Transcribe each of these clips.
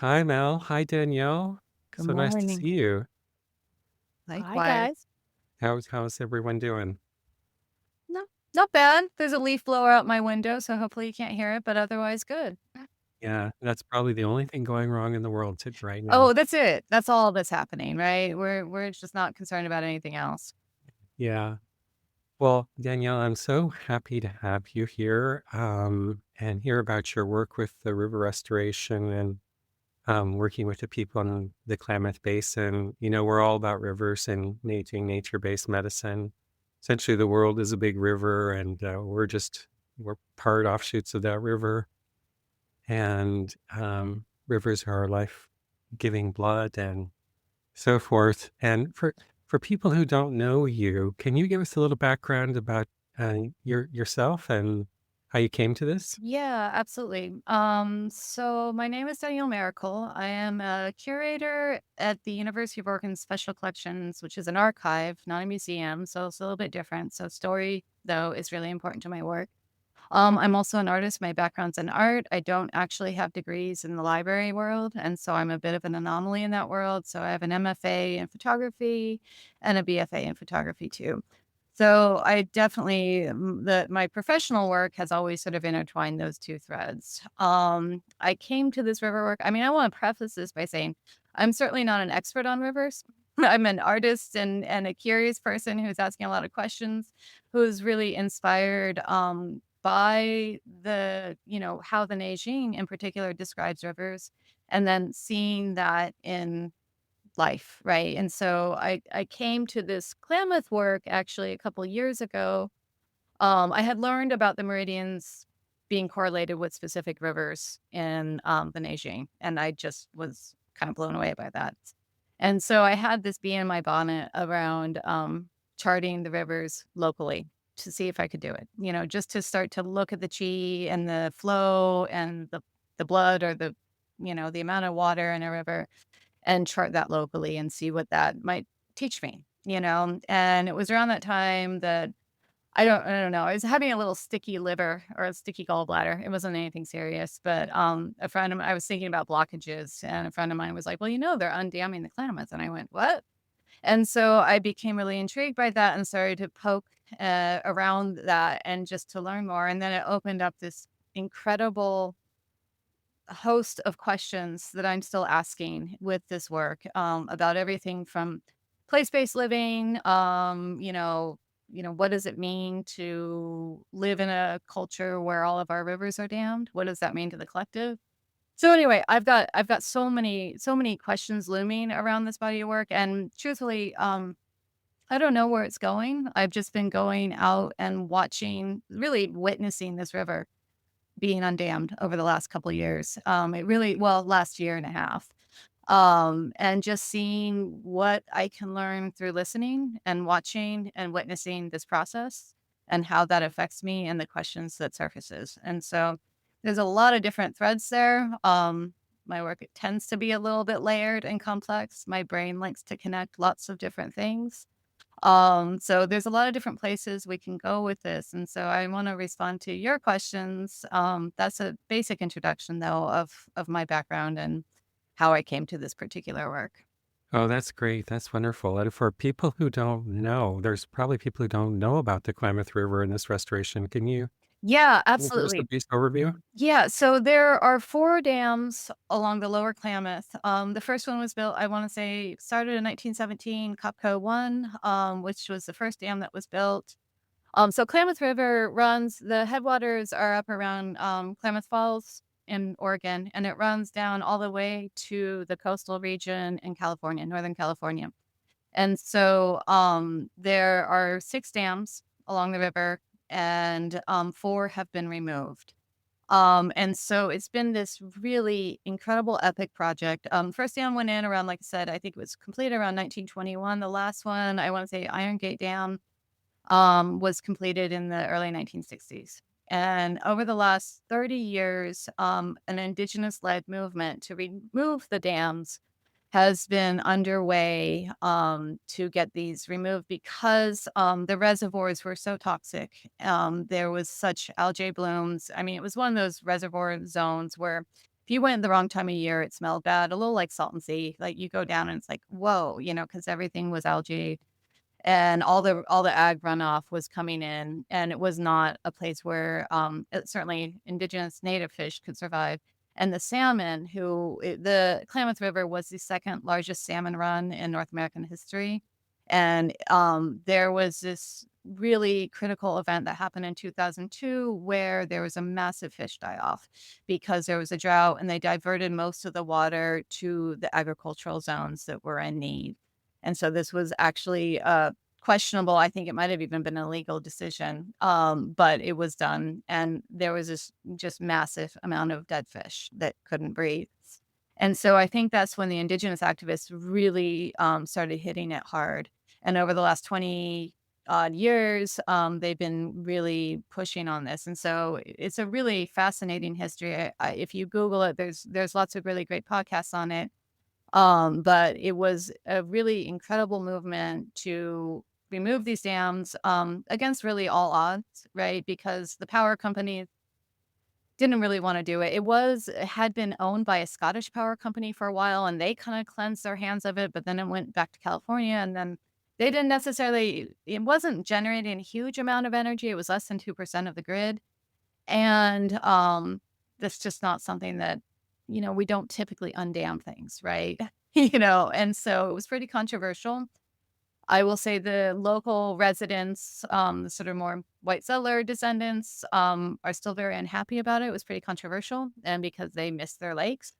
Hi, Mel. Hi, Danielle. Good So nice to morning. see you. Hi, Likewise. guys. How's everyone doing? No, not bad. There's a leaf blower out my window, so hopefully you can't hear it, but otherwise good. Yeah, that's probably the only thing going wrong in the world right now. Oh, that's it. That's all that's happening, right? We're just not concerned about anything else. Yeah. Well, Danielle, I'm so happy to have you here and hear about your work with the river restoration and working with the people in the Klamath Basin. We're all about rivers and nature-based medicine. Essentially, the world is a big river, and we're part offshoots of that river. And rivers are life-giving blood and so forth. And for people who don't know you, can you give us a little background about yourself and how you came to this? Yeah, absolutely. So my name is Danielle Mericle. I am a curator at the University of Oregon Special Collections, which is an archive, not a museum, so it's a little bit different. So story, though, is really important to my work. I'm also an artist. My background's in art. I don't actually have degrees in the library world, and so I'm a bit of an anomaly in that world. So I have an MFA in photography and a BFA in photography too. So I definitely my professional work has always sort of intertwined those two threads. I came to this river work. I mean, I want to preface this by saying I'm certainly not an expert on rivers. I'm an artist and a curious person who's asking a lot of questions, who's really inspired by how the Neijing in particular describes rivers, and then seeing that in life, right? And so I came to this Klamath work actually a couple years ago. I had learned about the meridians being correlated with specific rivers in the Neijing, and I just was kind of blown away by that. And so I had this bee in my bonnet around charting the rivers locally to see if I could do it. Just to start to look at the chi and the flow and the blood or the amount of water in a river and chart that locally and see what that might teach me. And it was around that time that I don't know. I was having a little sticky liver or a sticky gallbladder. It wasn't anything serious, but a friend of mine, I was thinking about blockages, and a friend of mine was like, "Well, they're undamming the Klamath," and I went, "What?" And so I became really intrigued by that and started to poke around that and just to learn more. And then it opened up this incredible host of questions that I'm still asking with this work about everything from place-based living, what does it mean to live in a culture where all of our rivers are dammed? What does that mean to the collective? So anyway, I've got so many questions looming around this body of work, and truthfully, I don't know where it's going. I've just been going out and watching, really witnessing this river being undammed over the last couple of years. Last year and a half. And just seeing what I can learn through listening and watching and witnessing this process and how that affects me and the questions that surfaces. And so there's a lot of different threads there. My work it tends to be a little bit layered and complex. My brain likes to connect lots of different things. So there's a lot of different places we can go with this. And so I want to respond to your questions. That's a basic introduction though of my background and how I came to this particular work. Oh, that's great. That's wonderful. And for people who don't know, there's probably people who don't know about the Klamath River and this restoration. Yeah, Can you give us a absolutely. brief overview? Yeah, so there are 4 dams along the Lower Klamath. The first one was built, I wanna say, started in 1917, Copco 1, which was the first dam that was built. So Klamath River runs the headwaters are up around, Klamath Falls in Oregon, and it runs down all the way to the coastal region in California, Northern California. And so, there are 6 dams along the river, and, 4 have been removed. And so it's been this really incredible epic project. First dam went in around, like I said, I think it was completed around 1921. The last one, I wanna say Iron Gate Dam, was completed in the early 1960s. And over the last 30 years, an Indigenous-led movement to remove the dams has been underway to get these removed because the reservoirs were so toxic. There was such algae blooms. I mean, it was one of those reservoir zones where if you went the wrong time of year, it smelled bad, a little like Salton Sea. Like, you go down and it's like, "Whoa," because everything was algae and all the ag runoff was coming in, and it was not a place where, certainly indigenous native fish could survive. And the salmon, the Klamath River was the second largest salmon run in North American history, and, there was this really critical event that happened in 2002 where there was a massive fish die-off because there was a drought, and they diverted most of the water to the agricultural zones that were in need. And so this was actually, questionable. I think it might have even been a legal decision, but it was done, and there was this just massive amount of dead fish that couldn't breathe. And so I think that's when the indigenous activists really, started hitting it hard. And over the last 20 odd years, they've been really pushing on this. And so it's a really fascinating history. If you Google it, there's lots of really great podcasts on it. But it was a really incredible movement to remove these dams, against really all odds, right? Because the power companies didn't really wanna do it. It had been owned by a Scottish power company for a while, and they kinda cleansed their hands of it, but then it went back to California, and then they didn't necessarily it wasn't generating a huge amount of energy, it was less than 2% of the grid, and, that's just not something that we don't typically undam things, right? And so it was pretty controversial. I will say the local residents, the sort of more white settler descendants, are still very unhappy about it. It was pretty controversial, and because they miss their lakes.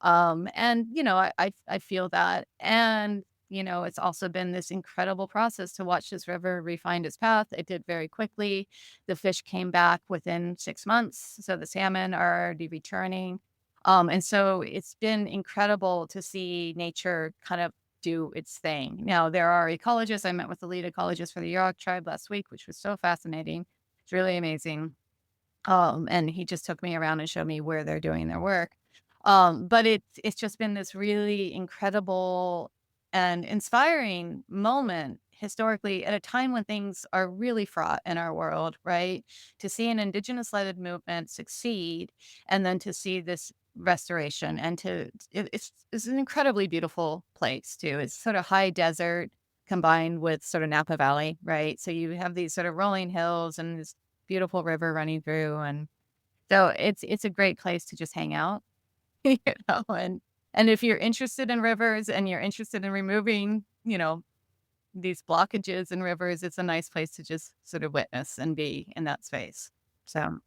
And I feel that, and it's also been this incredible process to watch this river refine its path. It did very quickly. The fish came back within 6 months, so the salmon are already returning. And so it's been incredible to see nature kind of do its thing. Now, there are ecologists. I met with the lead ecologist for the Yurok tribe last week, which was so fascinating. It's really amazing. And he just took me around and showed me where they're doing their work. But it's just been this really incredible and inspiring moment historically at a time when things are really fraught in our world, right? To see an indigenous-led movement succeed, and then to see this restoration, and it's an incredibly beautiful place too. It's sort of high desert combined with sort of Napa Valley, right? So you have these sort of rolling hills and this beautiful river running through, and so it's a great place to just hang out, you and if you're interested in rivers and you're interested in removing, these blockages in rivers, it's a nice place to just sort of witness and be in that space. So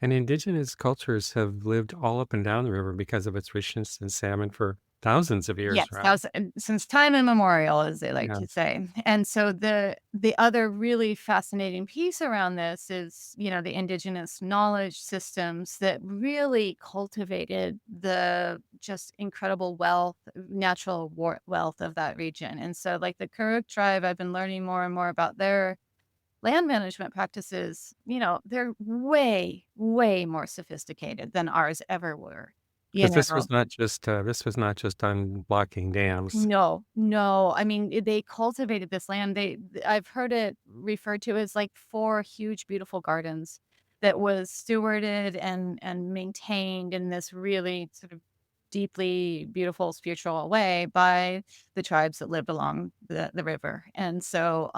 And indigenous cultures have lived all up and down the river because of its richness in salmon for thousands of yes, years, right? that was since time immemorial, as they like Yeah. to say. And so the other really fascinating piece around this is, the indigenous knowledge systems that really cultivated the just incredible wealth of that region. And so, like the Karuk tribe, I've been learning more and more about their land management practices. They're way, way more sophisticated than ours ever were. You Because know, this was not just on blocking dams. No, no. I mean, they cultivated this land. I've heard it referred to as like 4 huge, beautiful gardens that was stewarded and maintained in this really sort of deeply beautiful spiritual way by the tribes that lived along the river. And so,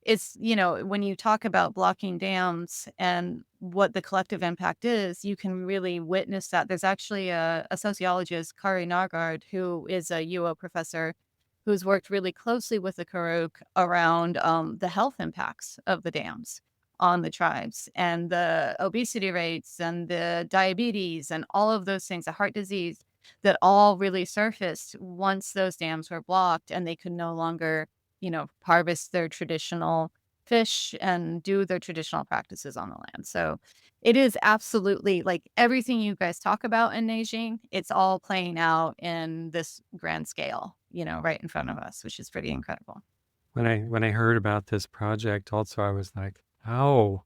when you talk about blocking dams and what the collective impact is, you can really witness that. There's actually a sociologist, Kari Nargard, who is a UO professor who's worked really closely with the Karuk around the health impacts of the dams on the tribes and the obesity rates and the diabetes and all of those things, the heart disease that all really surfaced once those dams were blocked and they could no longer harvest their traditional fish and do their traditional practices on the land. So it is absolutely like everything you guys talk about in Beijing, it's all playing out in this grand scale, right in front of us, which is pretty incredible. When I heard about this project also, I was like, "How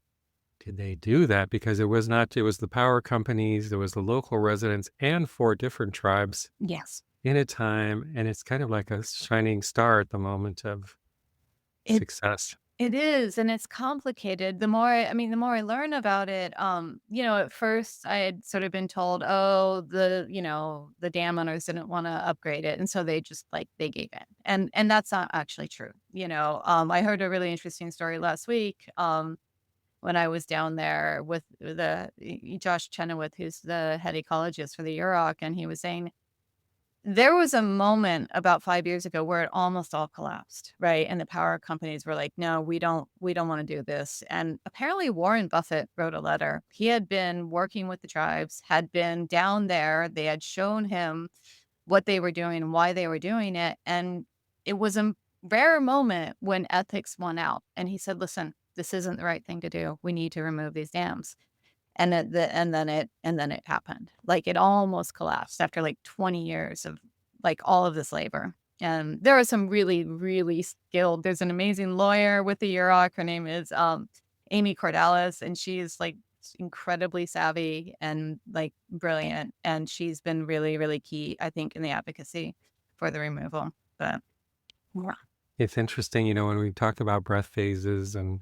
did they do that?" Because it was the power companies, it was the local residents, and 4 different tribes Yes. in a time, and it's kind of like a shining star at the moment of It success. It is, and it's complicated. The more I learn about it, at first I had sort of been told, oh, the dam owners didn't want to upgrade it. And so they just like they gave in. And that's not actually true. I heard a really interesting story last week. When I was down there with Josh Chenoweth, who's the head ecologist for the Yurok, and he was saying there was a moment about 5 years ago where it almost all collapsed, right? And the power companies were like, "No, we don't wanna do this." And apparently Warren Buffett wrote a letter. He had been working with the tribes, had been down there, they had shown him what they were doing and why they were doing it, and it was a rare moment when ethics won out, and he said, "Listen, this isn't the right thing to do. We need to remove these dams." And then it happened. Like, it almost collapsed after, like, 20 years of, like, all of this labor. And there are some really, really skilled there's an amazing lawyer with the Yurok. Her name is, Amy Cordalis, and she's, like, incredibly savvy and, like, brilliant, and she's been really, really key, I think, in the advocacy for the removal. But yeah. It's interesting, when we talk about breath phases and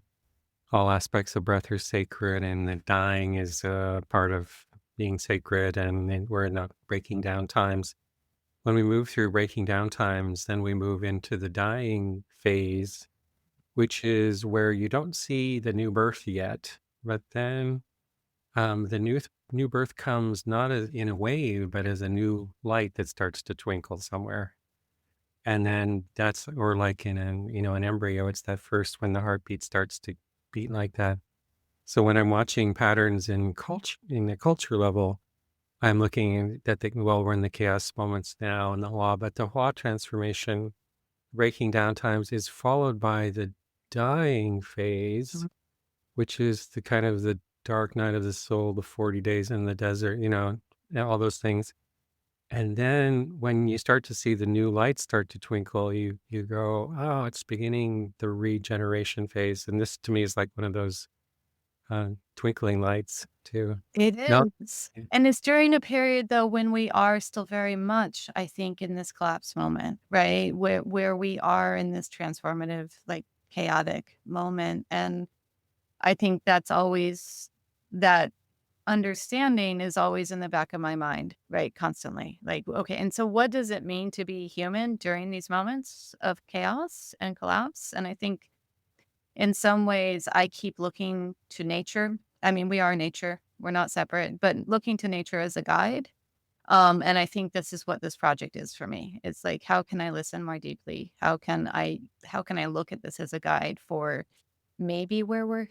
all aspects of breath are sacred, and the dying is part of being sacred, and we're in the breaking down times. When we move through breaking down times, then we move into the dying phase, which is where you don't see the new birth yet, but then the new birth comes not as in a wave, but as a new light that starts to twinkle somewhere. And then that's, or like in an embryo, it's that first when the heartbeat starts to beat like that. So when I'm watching patterns in the culture level, I'm looking at we're in the chaos moments now in the Hua, but the Hua transformation, breaking down times, is followed by the dying phase, Mhm. which is the kind of the dark night of the soul, the 40 days in the desert, all those things. And then when you start to see the new lights start to twinkle, you go, oh, it's beginning the regeneration phase. And this to me is like one of those twinkling lights too. It No, is. And it's during a period, though, when we are still very much, I think, in this collapse moment, right? Where we are in this transformative, like, chaotic moment. And I think that's always that understanding is always in the back of my mind, right? Constantly. Like, okay, and so what does it mean to be human during these moments of chaos and collapse? And I think in some ways, I keep looking to nature. I mean, we are nature. We're not separate, but looking to nature as a guide. And I think this is what this project is for me. It's like, how can I listen more deeply? How can I look at this as a guide for maybe where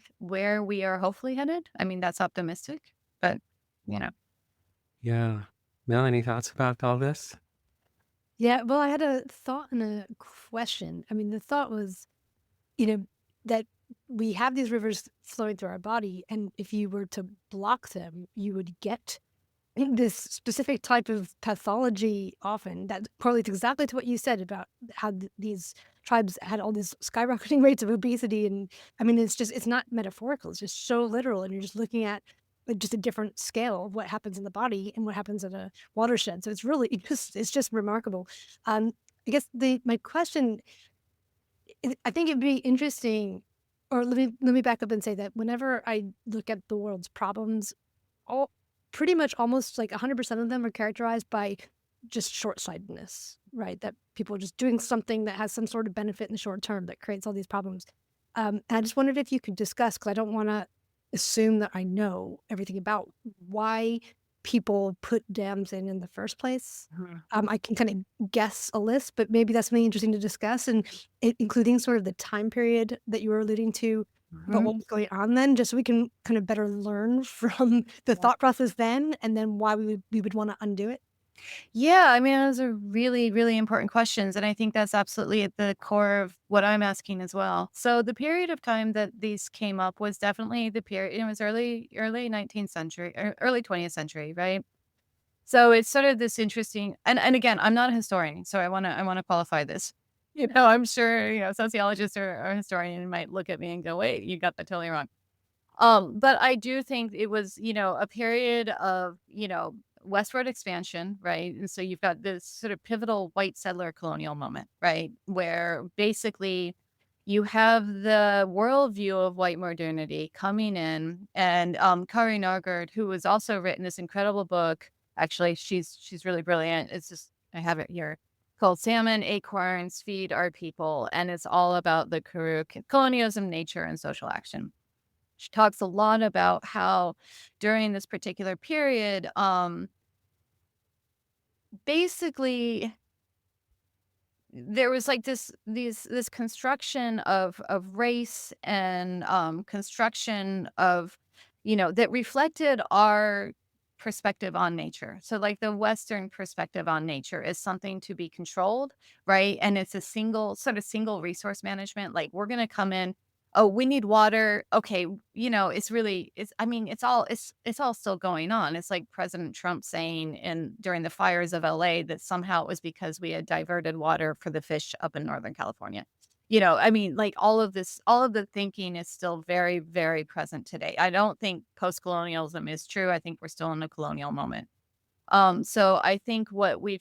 we are hopefully headed? I mean, that's optimistic, but you know. yeah. Mel, any thoughts about all this? Yeah, well, I had a thought and a question. I mean, the thought was, you know, that we have these rivers flowing through our body, and if you were to block them, you would get this specific type of pathology often that correlates exactly to what you said about how these tribes had all these skyrocketing rates of obesity. And I mean, it's not metaphorical, it's just so literal. And you're just looking at like just a different scale of what happens in the body and what happens in a watershed. So it's really, it's just remarkable. Um, I guess my question, I think it'd be interesting, or let me back up and say that whenever I look at the world's problems, all pretty much almost like 100% of them are characterized by just short-sightedness, right? That people are just doing something that has some sort of benefit in the short term that creates all these problems. And I just wondered if you could discuss, because I don't want to assume that I know everything about why people put dams in the first place. Mhm. I can kind of guess a list, but maybe that's something interesting to discuss, and including sort of the time period that you were alluding to about Mhm. what was going on then, just so we can kind of better learn from the thought process then, and then why we would want to undo it. Yeah, I mean, those are really, really important questions. And I think that's absolutely at the core of what I'm asking as well. So the period of time that these came up was definitely the period, it was early 19th century or early 20th century, right? So it's sort of this interesting and again, I'm not a historian, so I wanna qualify this. I'm sure, sociologists or historian might look at me and go, wait, you got that totally wrong. But I do think it was, a period of, westward expansion, right? And so you've got this sort of pivotal white settler colonial moment, right? Where basically you have the worldview of white modernity coming in, and Kari Nargard, who has also written this incredible book. Actually, she's really brilliant. It's just I have it here called "Salmon Acorns Feed Our People," and it's all about the Kuru colonialism, nature, and social action. She talks a lot about how during this particular period, basically there was like this construction of race and construction of that reflected our perspective on nature. So like the Western perspective on nature is something to be controlled, right? And it's a single resource management. Like we're going to come in, oh, we need water. Okay, it's all still going on. It's like President Trump saying in during the fires of LA that somehow it was because we had diverted water for the fish up in Northern California. Like all of the thinking is still very, very present today. I don't think post-colonialism is true. I think we're still in a colonial moment. So I think what we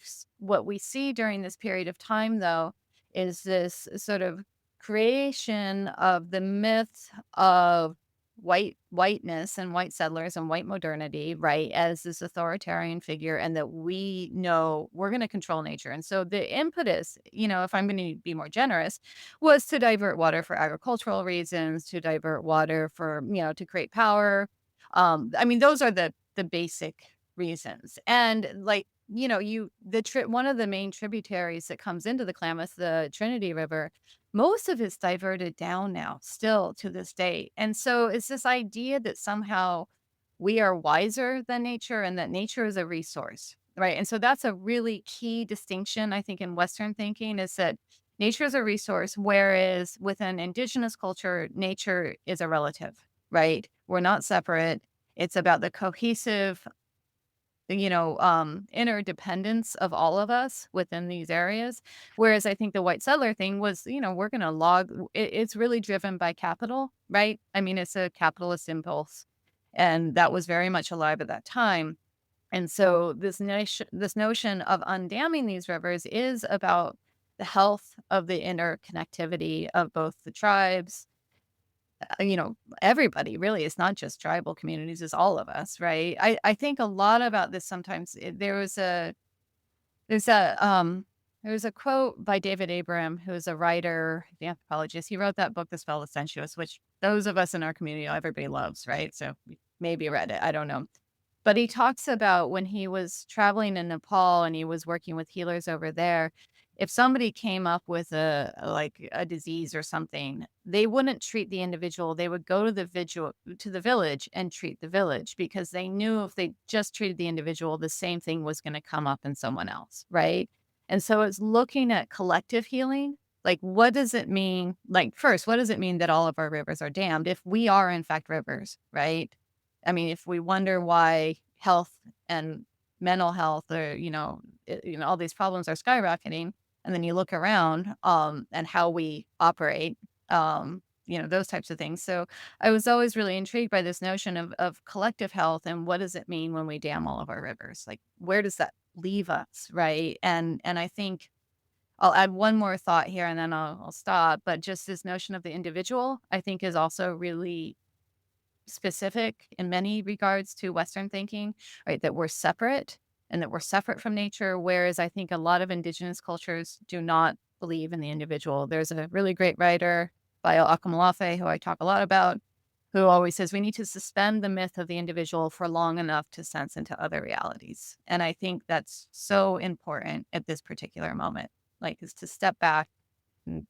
see during this period of time, though, is this sort of creation of the myth of whiteness and white settlers and white modernity, right, as this authoritarian figure, and that we know we're going to control nature. And so the impetus, if I'm going to be more generous, was to divert water for agricultural reasons, to divert water for, to create power. Those are the basic reasons. And like, one of the main tributaries that comes into the Klamath, the Trinity River, most of it's diverted down now, still to this day. And so it's this idea that somehow we are wiser than nature and that nature is a resource, right? And so that's a really key distinction, I think, in Western thinking is that nature is a resource, whereas within Indigenous culture, nature is a relative, right? We're not separate. It's about the cohesive interdependence of all of us within these areas. Whereas I think the white settler thing was, we're going to it's really driven by capital, right? It's a capitalist impulse. And that was very much alive at that time. And so this notion of undamming these rivers is about the health of the interconnectivity of both the tribes, everybody really. It's not just tribal communities, it's all of us, right? I think a lot about this sometimes. There's a quote by David Abram, who's a writer, the anthropologist. He wrote that book, The Spell of Sensuous, which those of us in our community, everybody loves, right? So maybe read it. I don't know. But he talks about when he was traveling in Nepal and he was working with healers over there, if somebody came up with a disease or something, they wouldn't treat the individual. They would go to the village and treat the village because they knew if they just treated the individual, the same thing was going to come up in someone else, right? And so it's looking at collective healing. Like, what does it mean? Like, first, what does it mean that all of our rivers are dammed if we are in fact rivers, right? If we wonder why health and mental health or, all these problems are skyrocketing, and then you look around, and how we operate, those types of things. So I was always really intrigued by this notion of collective health and what does it mean when we dam all of our rivers? Like, where does that leave us, right? And I think I'll add one more thought here and then I'll stop. But just this notion of the individual, I think, is also really specific in many regards to Western thinking, right? That we're separate and that we're separate from nature. Whereas I think a lot of Indigenous cultures do not believe in the individual. There's a really great writer, Bayo Akamalafe, who I talk a lot about, who always says we need to suspend the myth of the individual for long enough to sense into other realities. And I think that's so important at this particular moment, like is to step back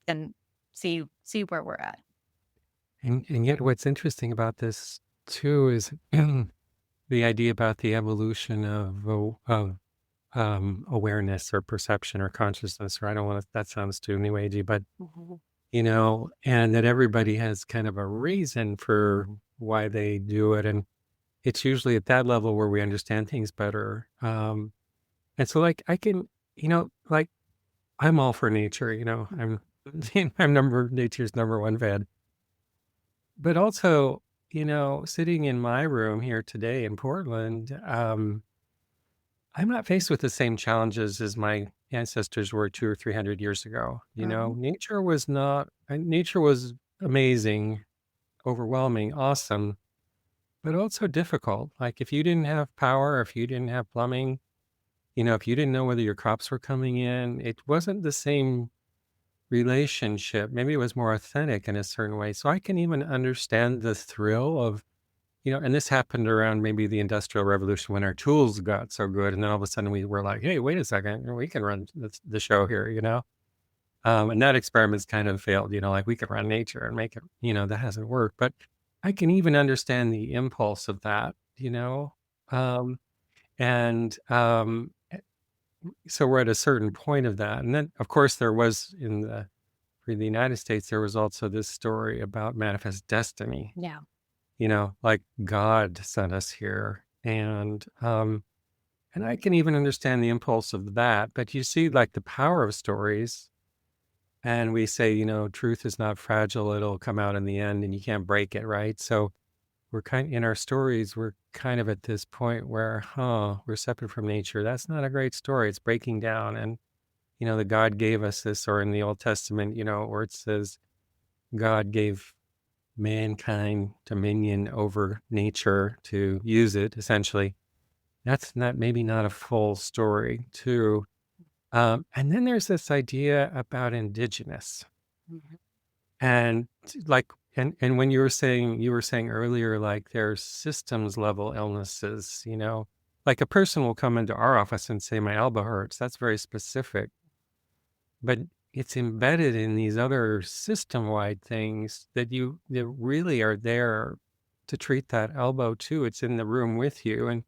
and see where we're at. And yet what's interesting about this too is the idea about the evolution of awareness or perception or consciousness, or I don't want to, that sounds too new agey, but Mhm. and that everybody has kind of a reason for why they do it. And it's usually at that level where we understand things better. And so like I can, like I'm all for nature, I'm, nature's number one fan. But also, sitting in my room here today in Portland, I'm not faced with the same challenges as my ancestors were 200 or 300 years ago. Uh-huh. Nature was amazing, overwhelming, awesome, but also difficult. Like if you didn't have power, if you didn't have plumbing, if you didn't know whether your crops were coming in, it wasn't the same relationship. Maybe it was more authentic in a certain way. So I can even understand the thrill of, and this happened around maybe the Industrial Revolution when our tools got so good. And then all of a sudden we were like, hey, wait a second, we can run the show here. And that experiment's kind of failed, like we could run nature and make it, that hasn't worked. But I can even understand the impulse of that. Um, and so we're at a certain point of that. And then, of course, there was for the United States, there was also this story about manifest destiny, Yeah. like God sent us here. And I can even understand the impulse of that. But you see, like the power of stories, and we say, truth is not fragile, it'll come out in the end and you can't break it, right? So in our stories, we're kind of at this point where, we're separate from nature. That's not a great story. It's breaking down. And, the God gave us this, or in the Old Testament, where it says God gave mankind dominion over nature to use it, essentially. That's maybe not a full story, too. And then there's this idea about indigenous. Mhm. And like, and when you were saying earlier, like there's systems level illnesses, like a person will come into our office and say, my elbow hurts. That's very specific, but it's embedded in these other system wide things that really are there to treat that elbow too. It's in the room with you. And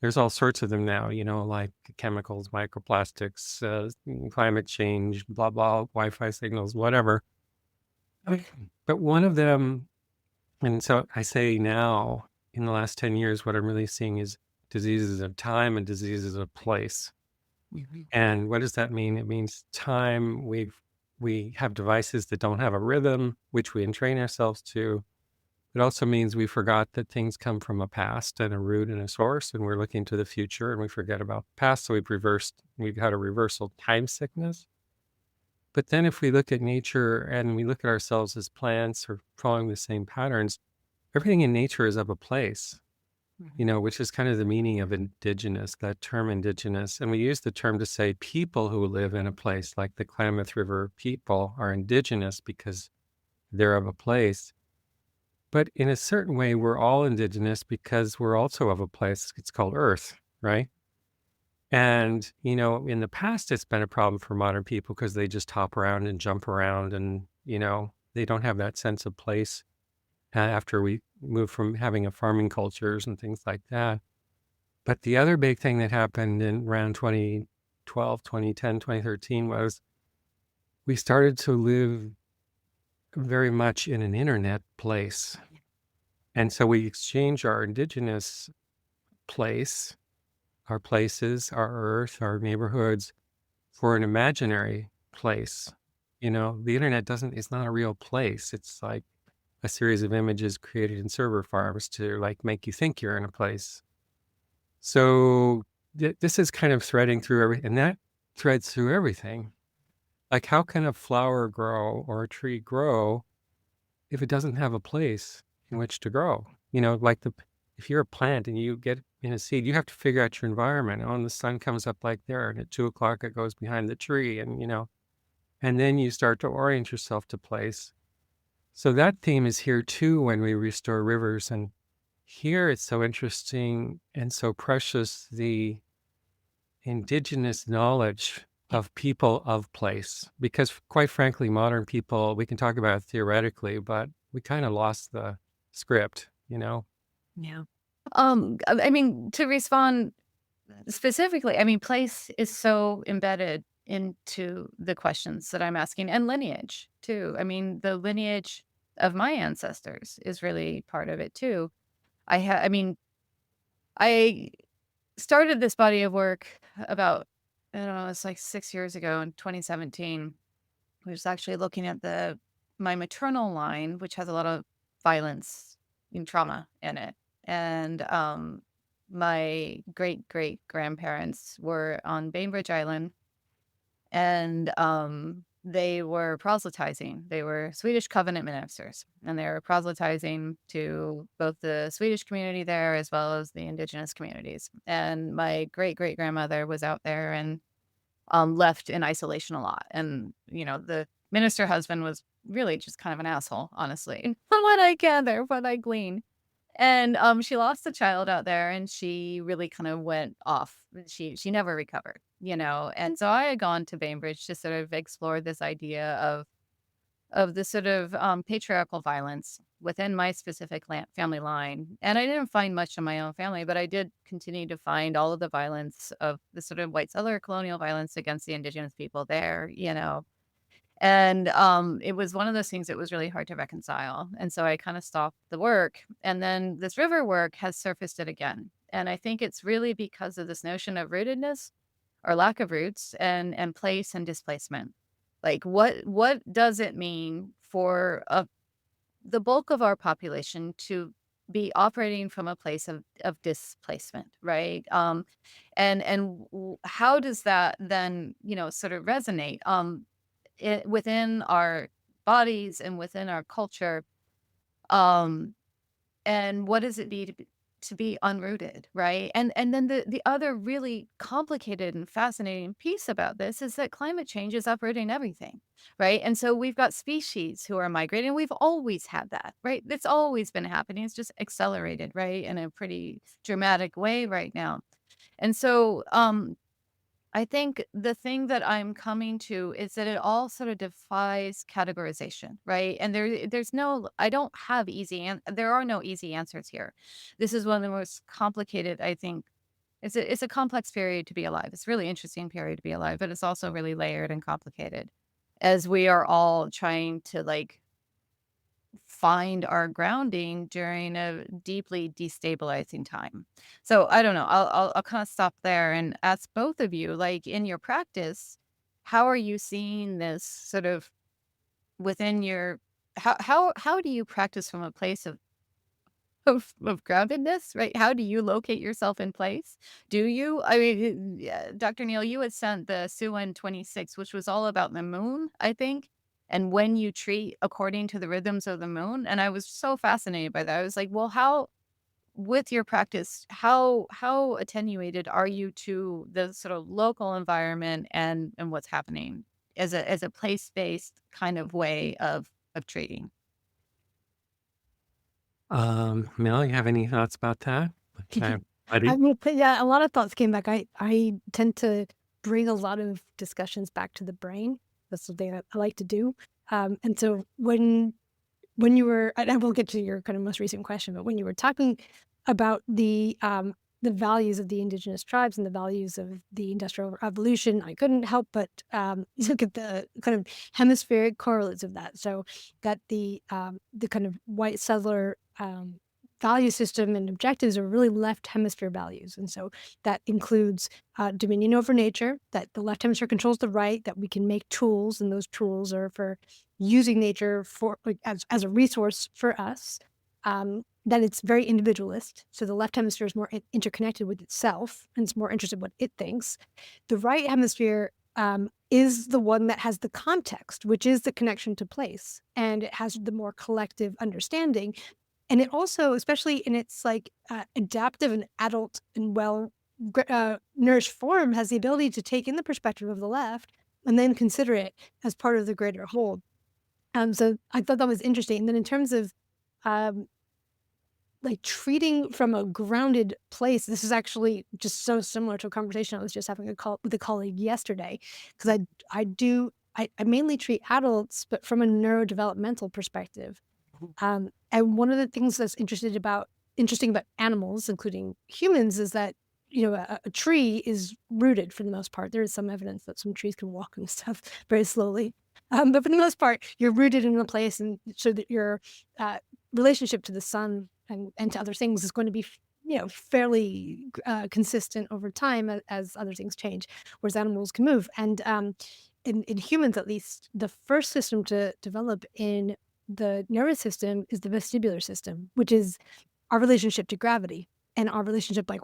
there's all sorts of them now, like chemicals, microplastics, climate change, blah, blah, Wi-Fi signals, whatever. But one of them, and so I say now, in the last 10 years, what I'm really seeing is diseases of time and diseases of place. Mhm. And what does that mean? It means time. We have devices that don't have a rhythm, which we entrain ourselves to. It also means we forgot that things come from a past and a root and a source, and we're looking to the future and we forget about the past. So we've had a reversal time sickness. But then if we look at nature and we look at ourselves as plants or following the same patterns, everything in nature is of a place, Mhm. which is kind of the meaning of indigenous, that term indigenous. And we use the term to say people who live in a place, like the Klamath River people are indigenous because they're of a place. But in a certain way, we're all indigenous because we're also of a place. It's called Earth, right? And, in the past, it's been a problem for modern people because they just hop around and jump around and, they don't have that sense of place after we move from having a farming cultures and things like that. But the other big thing that happened in around 2012, 2010, 2013 was we started to live very much in an internet place. And so we exchange our indigenous place, our places, our earth, our neighborhoods for an imaginary place. The internet it's not a real place. It's like a series of images created in server farms to like make you think you're in a place. So this is kind of threading through everything, and that threads through everything. Like, how can a flower grow or a tree grow if it doesn't have a place in which to grow? Like if you're a plant and you get in a seed, you have to figure out your environment. Oh, and the sun comes up like there, and at 2 o'clock it goes behind the tree, and then you start to orient yourself to place. So that theme is here too when we restore rivers. And here it's so interesting and so precious, the indigenous knowledge of people of place. Because quite frankly, modern people, we can talk about it theoretically, but we kind of lost the script. Yeah. I mean, to respond specifically, I mean, place is so embedded into the questions that I'm asking, and lineage too. I mean, the lineage of my ancestors is really part of it too. I mean, I started this body of work about, I don't know, it's like 6 years ago in 2017. We was actually looking at my maternal line, which has a lot of violence and trauma in it. And my great great grandparents were on Bainbridge Island, and they were proselytizing. They were Swedish covenant ministers, and they were proselytizing to both the Swedish community there as well as the indigenous communities. And my great great grandmother was out there and left in isolation a lot. And the minister husband was really just kind of an asshole, honestly, from what I gather, what I glean. And, she lost a child out there, and she really kind of went off. She never recovered, And so I had gone to Bainbridge to sort of explore this idea of the sort of, patriarchal violence within my specific family line. And I didn't find much in my own family, but I did continue to find all of the violence of the sort of white settler colonial violence against the indigenous people there. And, it was one of those things that was really hard to reconcile, and so I kinda stopped the work, and then this river work has surfaced it again, and I think it's really because of this notion of rootedness or lack of roots and place and displacement. Like, what does it mean for the bulk of our population to be operating from a place of displacement, right? And how does that then, sort of resonate? Within our bodies and within our culture, um, and what does it be to be unrooted, right? And then the other really complicated and fascinating piece about this is that climate change is uprooting everything, right? And so we've got species who are migrating. We've always had that, right? It's always been happening. It's just accelerated, right, in a pretty dramatic way right now. And so, I think the thing that I'm coming to is that it all sort of defies categorization, right? And there's no I don't have there are no easy answers here. This is one of the most complicated, I think. It's a complex period to be alive. It's a really interesting period to be alive, but it's also really layered and complicated as we are all trying to like find our grounding during a deeply destabilizing time. So I don't know. I'll kind of stop there and ask both of you, like in your practice, how are you seeing this sort of within your how do you practice from a place of groundedness, right? How do you locate yourself in place? Do you? I mean, yeah, Dr. Neil, you had sent the Suan 26, which was all about the moon, I think, and when you treat according to the rhythms of the moon. And I was so fascinated by that. I was like, well, how with your practice, how attenuated are you to the sort of local environment and what's happening as a place-based kind of way of treating? Mel, you have any thoughts about that? Okay, I buddy. mean, but yeah, a lot of thoughts came back. I tend to bring a lot of discussions back to the brain. That's something that I like to do. And so when you were, and I will get to your kind of most recent question, but when you were talking about the values of the indigenous tribes and the values of the industrial revolution, I couldn't help but look at the kind of hemispheric correlates of that. So that the kind of white settler value system and objectives are really left hemisphere values, and so that includes dominion over nature. That the left hemisphere controls the right. That we can make tools, and those tools are for using nature for like as a resource for us. Then it's very individualist. So the left hemisphere is more interconnected with itself and it's more interested in what it thinks. The right hemisphere is the one that has the context, which is the connection to place, and it has the more collective understanding. And it also, especially in its like adaptive and adult and nourished form, has the ability to take in the perspective of the left and then consider it as part of the greater whole. So I thought that was interesting. And then in terms of um, like treating from a grounded place, this is actually just so similar to a conversation I was just having with a colleague yesterday, because I mainly treat adults, but from a neurodevelopmental perspective. And one of the things that's interesting about animals, including humans, is that a tree is rooted for the most part. There is some evidence that some trees can walk and stuff very slowly, but for the most part, you're rooted in a place, and so that your relationship to the sun and to other things is going to be fairly consistent over time as other things change, whereas animals can move. And in humans, at least, the first system to develop in the nervous system is the vestibular system, which is our relationship to gravity and our relationship like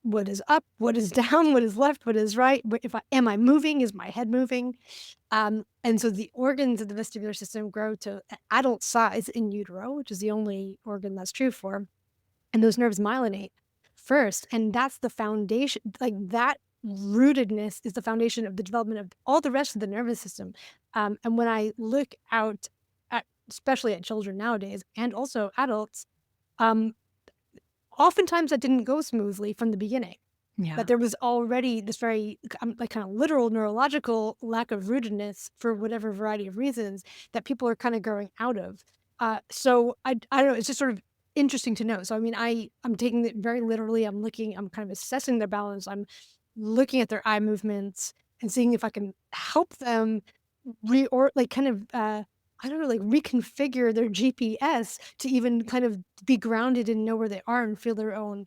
what is up, what is down, what is left, what is right, if I am I moving, is my head moving? And so the organs of the vestibular system grow to adult size in utero, which is the only organ that's true for, and those nerves myelinate first, and that's the foundation. Like, that rootedness is the foundation of the development of all the rest of the nervous system. And when I look out at, especially at children nowadays and also adults, um, oftentimes that didn't go smoothly from the beginning. Yeah. That there was already this very, like, kinda literal neurological lack of rootedness for whatever variety of reasons that people are kinda growing out of. So I don't know, it's just sort of interesting to know. So, I mean, I'm taking it very literally. I'm kind of assessing their balance. I'm looking at their eye movements and seeing if I can help them kind of, I don't know, like, reconfigure their GPS to even kind of be grounded and know where they are and feel their own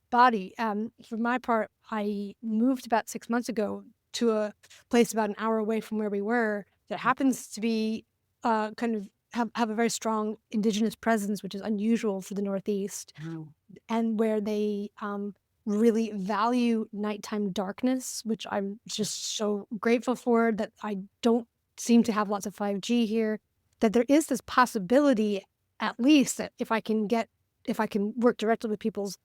body. For my part, I moved about 6 months ago to a place about an hour away from where we were that happens to be, kind of have a very strong Indigenous presence, which is unusual for the Northeast, Wow. and where they, really value nighttime darkness, which I'm just so grateful for, that I don't seem to have lots of 5G here, that there is this possibility, at least, that if I can work directly with people's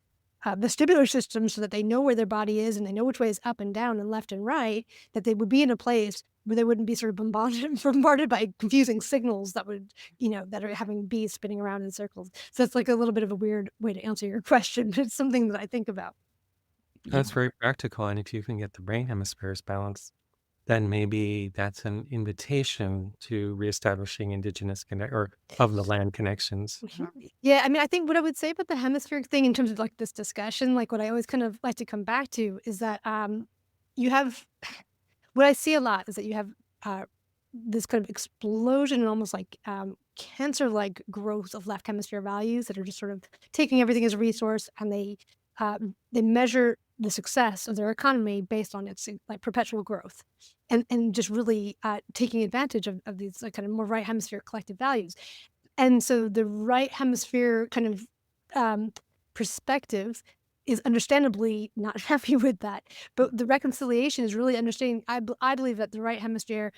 vestibular system so that they know where their body is and they know which way is up and down and left and right, that they would be in a place where they wouldn't be sort of bombarded by confusing signals that would, that are having bees spinning around in circles. So it's like a little bit of a weird way to answer your question, but it's something that I think about. Yeah. That's very practical. And if you can get the brain hemispheres balanced, then maybe that's an invitation to reestablishing indigenous connect or of the land connections. Yeah, I mean, I think what I would say about the hemispheric thing in terms of like this discussion, like what I always kind of like to come back to is that you have what I see a lot is that you have uh, this kind of explosion and almost like cancer-like growth of left hemisphere values that are just sort of taking everything as a resource, and they measure the success of their economy based on its like perpetual growth, and just really taking advantage of these like kind of more right hemisphere collective values. And so the right hemisphere kind of um, perspective is understandably not happy with that. But the reconciliation is really understanding. I believe that the right hemisphere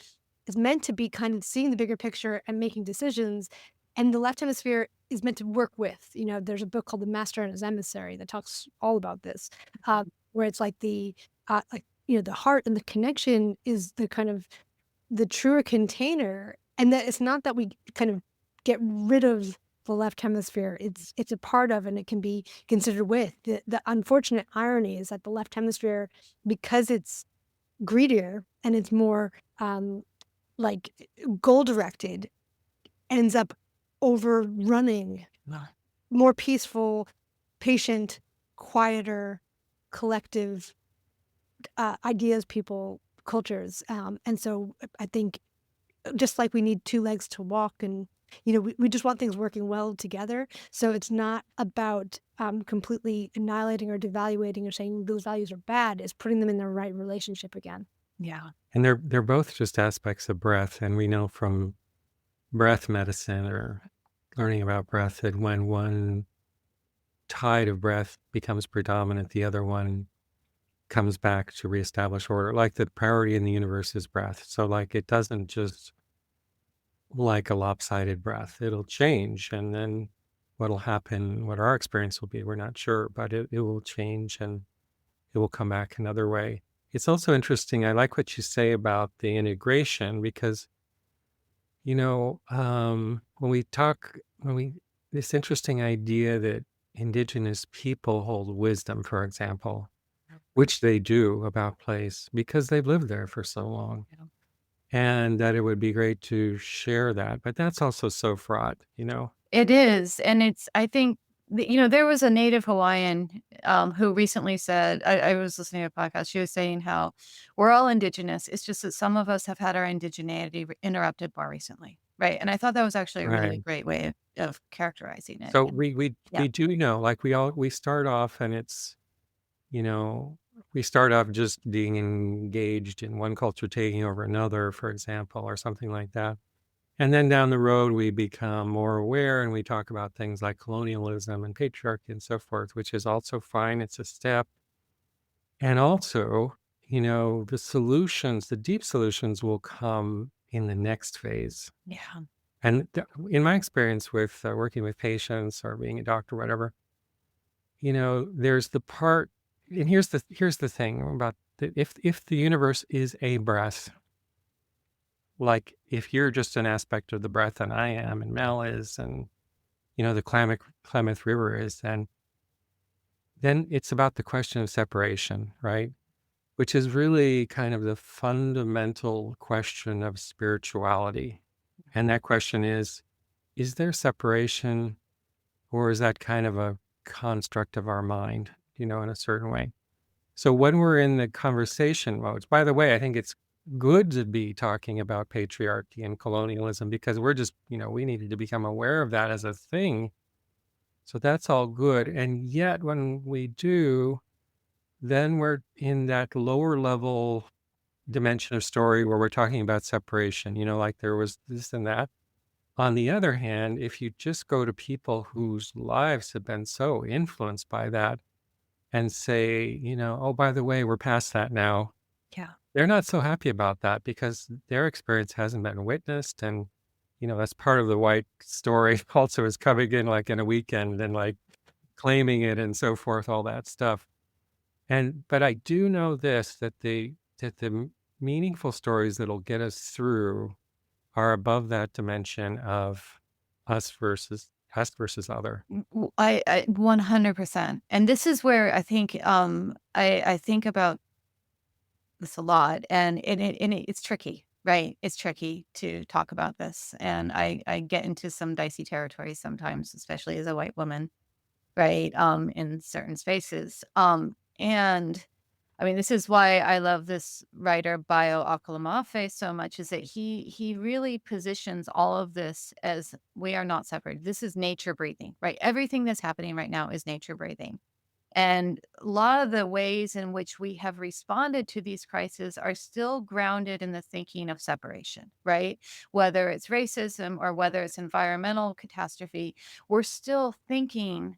is meant to be kind of seeing the bigger picture and making decisions. And the left hemisphere is meant to work with. There's a book called The Master and His Emissary that talks all about this, where it's like the heart and the connection is the kind of the truer container, and that it's not that we kind of get rid of the left hemisphere. It's a part of, and it can be considered with. The unfortunate irony is that the left hemisphere, because it's greedier and it's more like goal directed, ends up overrunning more peaceful, patient, quieter, collective ideas, people, cultures. And so I think just like we need two legs to walk, and we just want things working well together. So it's not about completely annihilating or devaluating or saying those values are bad. It's putting them in the right relationship again. Yeah. And they're both just aspects of breath. And we know from breath medicine or learning about breath that when one tide of breath becomes predominant, the other one comes back to reestablish order. Like the priority in the universe is breath. So like it doesn't just like a lopsided breath. It'll change, and then what'll happen, what our experience will be, we're not sure, but it will change and it will come back another way. It's also interesting. I like what you say about the integration because, this interesting idea that indigenous people hold wisdom, for example, which they do about place because they've lived there for so long. Yeah. And that it would be great to share that, but that's also so fraught. It is, and I think, there was a Native Hawaiian, who recently said, I was listening to a podcast, she was saying how we're all Indigenous, it's just that some of us have had our indigeneity interrupted more recently, right? And I thought that was actually a really Right. great way of characterizing it. So And we yeah. we do know, like we start off and it's, you know, we start off just being engaged in one culture taking over another, for example, or something like that. And then down the road, we become more aware and we talk about things like colonialism and patriarchy and so forth, which is also fine. It's a step. And also, the solutions, the deep solutions will come in the next phase. Yeah. And in my experience with working with patients or being a doctor, whatever, there's the part, and here's the thing about if the universe is a breath, like if you're just an aspect of the breath, and I am, and Mel is, and the Klamath River is, then it's about the question of separation, right? Which is really kind of the fundamental question of spirituality. And that question is there separation, or is that kind of a construct of our mind, in a certain way? So when we're in the conversation modes, by the way, I think it's good to be talking about patriarchy and colonialism, because we're just, we needed to become aware of that as a thing. So that's all good. And yet when we do, then we're in that lower level dimension of story where we're talking about separation, like there was this and that. On the other hand, if you just go to people whose lives have been so influenced by that and say, oh, by the way, we're past that now, Yeah. they're not so happy about that because their experience hasn't been witnessed. And, that's part of the white story also, is coming in like in a weekend and like claiming it and so forth, all that stuff. But I do know this, that the meaningful stories that'll get us through are above that dimension of us versus other. I 100%. And this is where I think I think about this a lot, it's tricky, right? It's tricky to talk about this, and I get into some dicey territory sometimes, especially as a white woman, right? In certain spaces. And I mean, this is why I love this writer Bio Akalamafe so much, is that he really positions all of this as we are not separated. This is nature breathing, right? Everything that's happening right now is nature breathing. And a lot of the ways in which we have responded to these crises are still grounded in the thinking of separation, right? Whether it's racism or whether it's environmental catastrophe, we're still thinking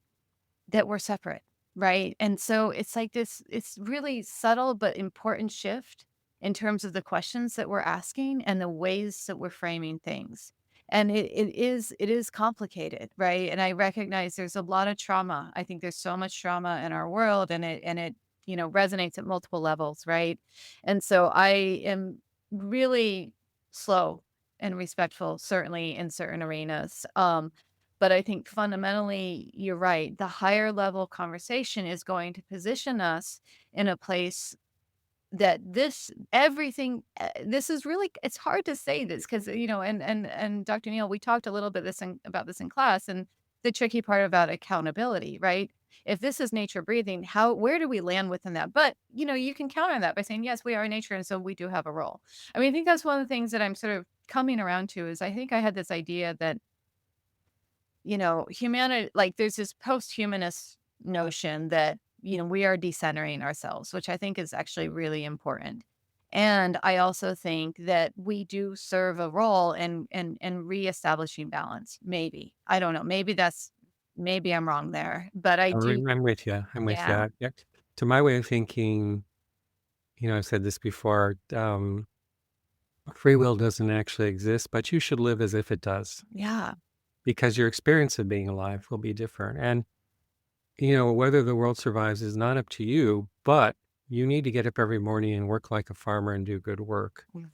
that we're separate, right? And so it's like this, it's really subtle but important shift in terms of the questions that we're asking and the ways that we're framing things. And it is complicated, right? And I recognize there's a lot of trauma. I think there's so much trauma in our world, and it resonates at multiple levels, right? And so I am really slow and respectful, certainly in certain arenas. But I think fundamentally, you're right. The higher level conversation is going to position us in a place that this is really, it's hard to say this because, and Dr. Neal, we talked a little bit about this in class, and the tricky part about accountability, right? If this is nature breathing, where do we land within that? But, you can counter that by saying, yes, we are nature. And so we do have a role. I mean, I think that's one of the things that I'm sort of coming around to is I think I had this idea that humanity, like there's this post-humanist notion that, we are decentering ourselves, which I think is actually really important. And I also think that we do serve a role in reestablishing balance. Maybe. I don't know. Maybe I'm wrong there, but I do. I'm with you. I'm with Yeah. you. Yeah. To my way of thinking, I've said this before. Free will doesn't actually exist, but you should live as if it does, Yeah. because your experience of being alive will be different. And whether the world survives is not up to you, but you need to get up every morning and work like a farmer and do good work. Mhm.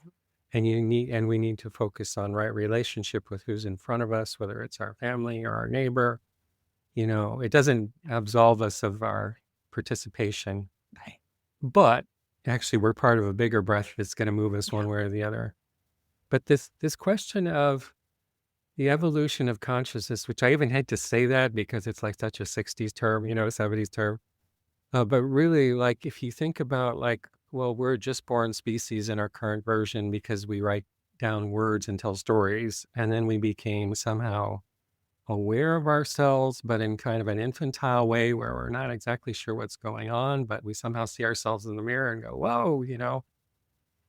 And we need to focus on right relationship with who's in front of us, whether it's our family or our neighbor. It doesn't absolve us of our participation, Right. but actually we're part of a bigger breath that's going to move us Yeah. one way or the other. But this question of the evolution of consciousness, which I even hate to say that because it's like such a 60s term, 70s term. But really, like, if you think about, like, well, we're a just born species in our current version because we write down words and tell stories. And then we became somehow aware of ourselves, but in kind of an infantile way where we're not exactly sure what's going on, but we somehow see ourselves in the mirror and go, whoa.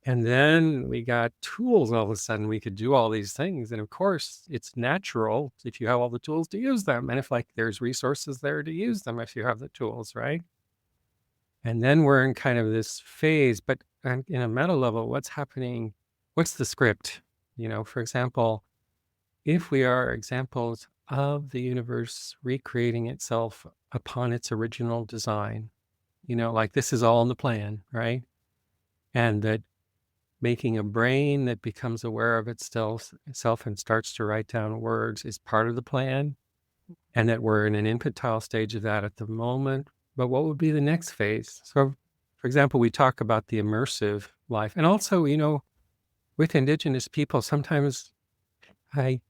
And then we got tools. All of a sudden, we could do all these things. And of course, it's natural if you have all the tools to use them. And if, like, there's resources there to use them if you have the tools, right? And then we're in kind of this phase, but in a meta level, what's happening? What's the script? For example, if we are examples of the universe recreating itself upon its original design, like this is all in the plan, right? And that making a brain that becomes aware of itself and starts to write down words is part of the plan, and that we're in an infantile stage of that at the moment. But what would be the next phase? So, for example, we talk about the immersive life. And also, with Indigenous people, sometimes I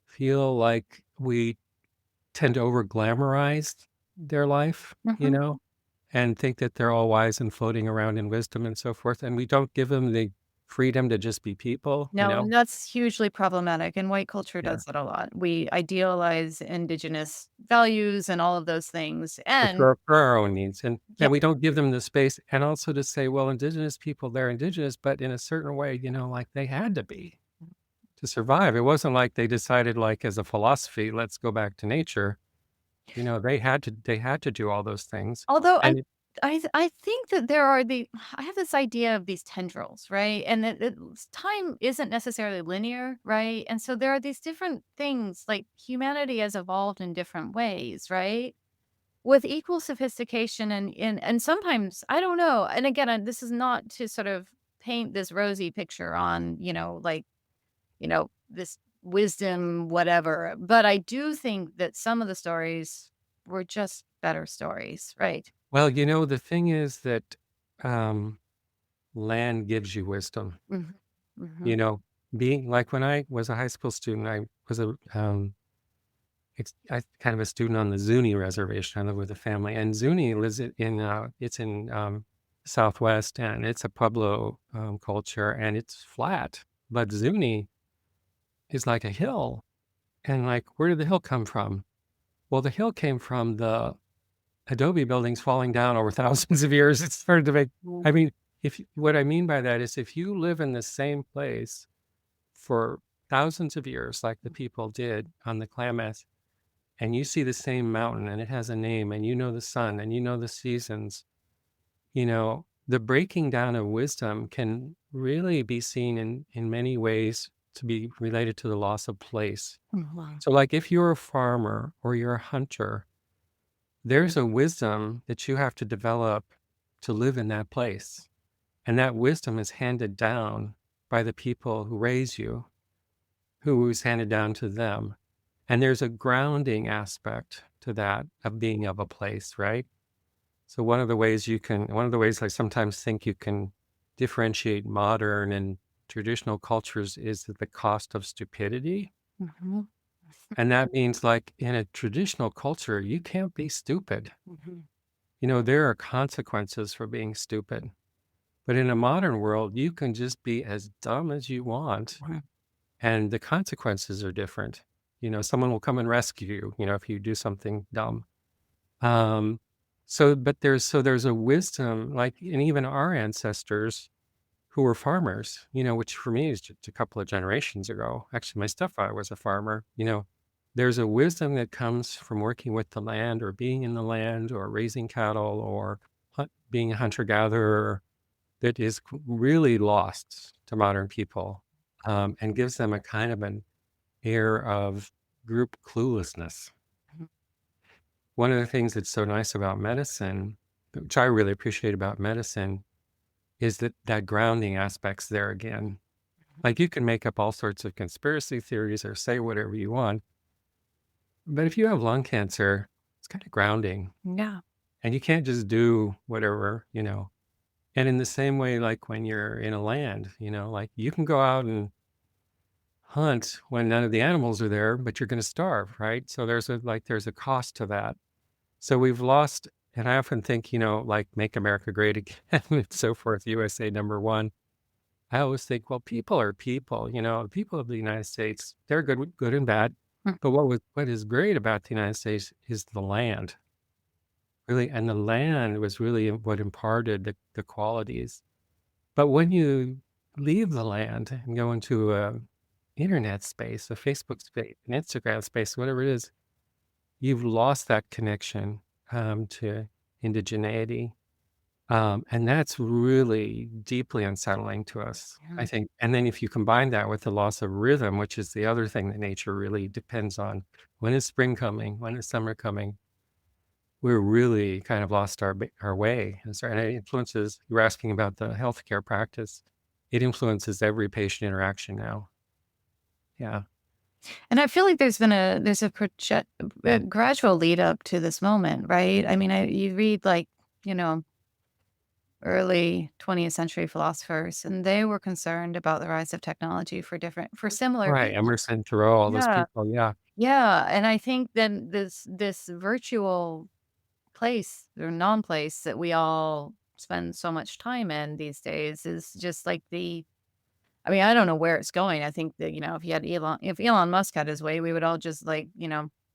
feel like we tend to over glamorize their life, Mhm. and think that they're all wise and floating around in wisdom and so forth. And we don't give them the freedom to just be people. No, and that's hugely problematic, and white culture Yeah. does that a lot. We idealize Indigenous values and all of those things, For and our own needs. And yep. we don't give them the space. And also to say, well, Indigenous people, they're Indigenous, but in a certain way, like they had to be to survive. It wasn't like they decided, like, as a philosophy, let's go back to nature. They had to do all those things. Although And it, I think that there are I have this idea of these tendrils, right? And that time isn't necessarily linear, right? And so there are these different things, like humanity has evolved in different ways, right? With equal sophistication and sometimes I don't know. And again, this is not to sort of paint this rosy picture on, like, this wisdom, whatever. But I do think that some of the stories were just better stories, right? well, the thing is that um, land gives you wisdom. Mhm. Mhm. You know, being like when I was a high school student, I was kind of a student on the Zuni reservation. I live with a family, and Zuni lives it's in Southwest, and it's a Pueblo culture, and it's flat. But Zuni is like a hill, and like, where did the hill come from? Well, the hill came from the adobe buildings falling down over thousands of years. It's hard to make. Mm. I mean, if what I mean by that is, if you live in the same place for thousands of years, like the people did on the Klamath, and you see the same mountain and it has a name, and the sun and the seasons, the breaking down of wisdom can really be seen in many ways to be related to the loss of place. Mm, wow. So, like, if you're a farmer or you're a hunter, there's a wisdom that you have to develop to live in that place. And that wisdom is handed down by the people who raise you, who is handed down to them. And there's a grounding aspect to that of being of a place, right? So one of the ways I sometimes think you can differentiate modern and traditional cultures is the cost of stupidity. Mhm. And that means, like, in a traditional culture, you can't be stupid. Mhm. There are consequences for being stupid. But in a modern world, you can just be as dumb as you want, Mhm. and the consequences are different. Someone will come and rescue you, if you do something dumb. Um, but there's a wisdom, like, and even our ancestors who were farmers, which for me is just a couple of generations ago. Actually, my stepfather was a farmer. There's a wisdom that comes from working with the land, or being in the land, or raising cattle, or being a hunter gatherer, that is really lost to modern people, and gives them a kind of an air of group cluelessness. Mhm. One of the things that's so nice about medicine, which I really appreciate about medicine, is that grounding aspect's there again. Like, you can make up all sorts of conspiracy theories or say whatever you want, but if you have lung cancer, it's kind of grounding, Yeah. and you can't just do whatever. And in the same way, like when you're in a land, like, you can go out and hunt when none of the animals are there, but you're going to starve, right? So there's a cost to that. So we've lost, and I often think, like, make America great again and so forth, USA number one. I always think, well, people are people, the people of the United States, they're good and bad. Mm. But what is great about the United States is the land, really, and the land was really what imparted the qualities. But when you leave the land and go into a internet space, a Facebook space, an Instagram space, whatever it is, you've lost that connection to indigeneity. And that's really deeply unsettling to us, I Yeah. think. And then if you combine that with the loss of rhythm, which is the other thing that nature really depends on, when is spring coming? When is summer coming? We're really kind of lost our way. And it influences, you were asking about the healthcare practice. It influences every patient interaction now. Yeah. And I feel like there's a gradual lead up to this moment, right? I mean, you read like, you know, early 20th century philosophers, and they were concerned about the rise of technology for similar Right. reasons. Emerson, Thoreau, all those Yeah. people. Yeah. Yeah, and I think then this virtual place or non-place that we all spend so much time in these days is just like I mean, I don't know where it's going. I think that, if Elon Musk had his way, we would all just like,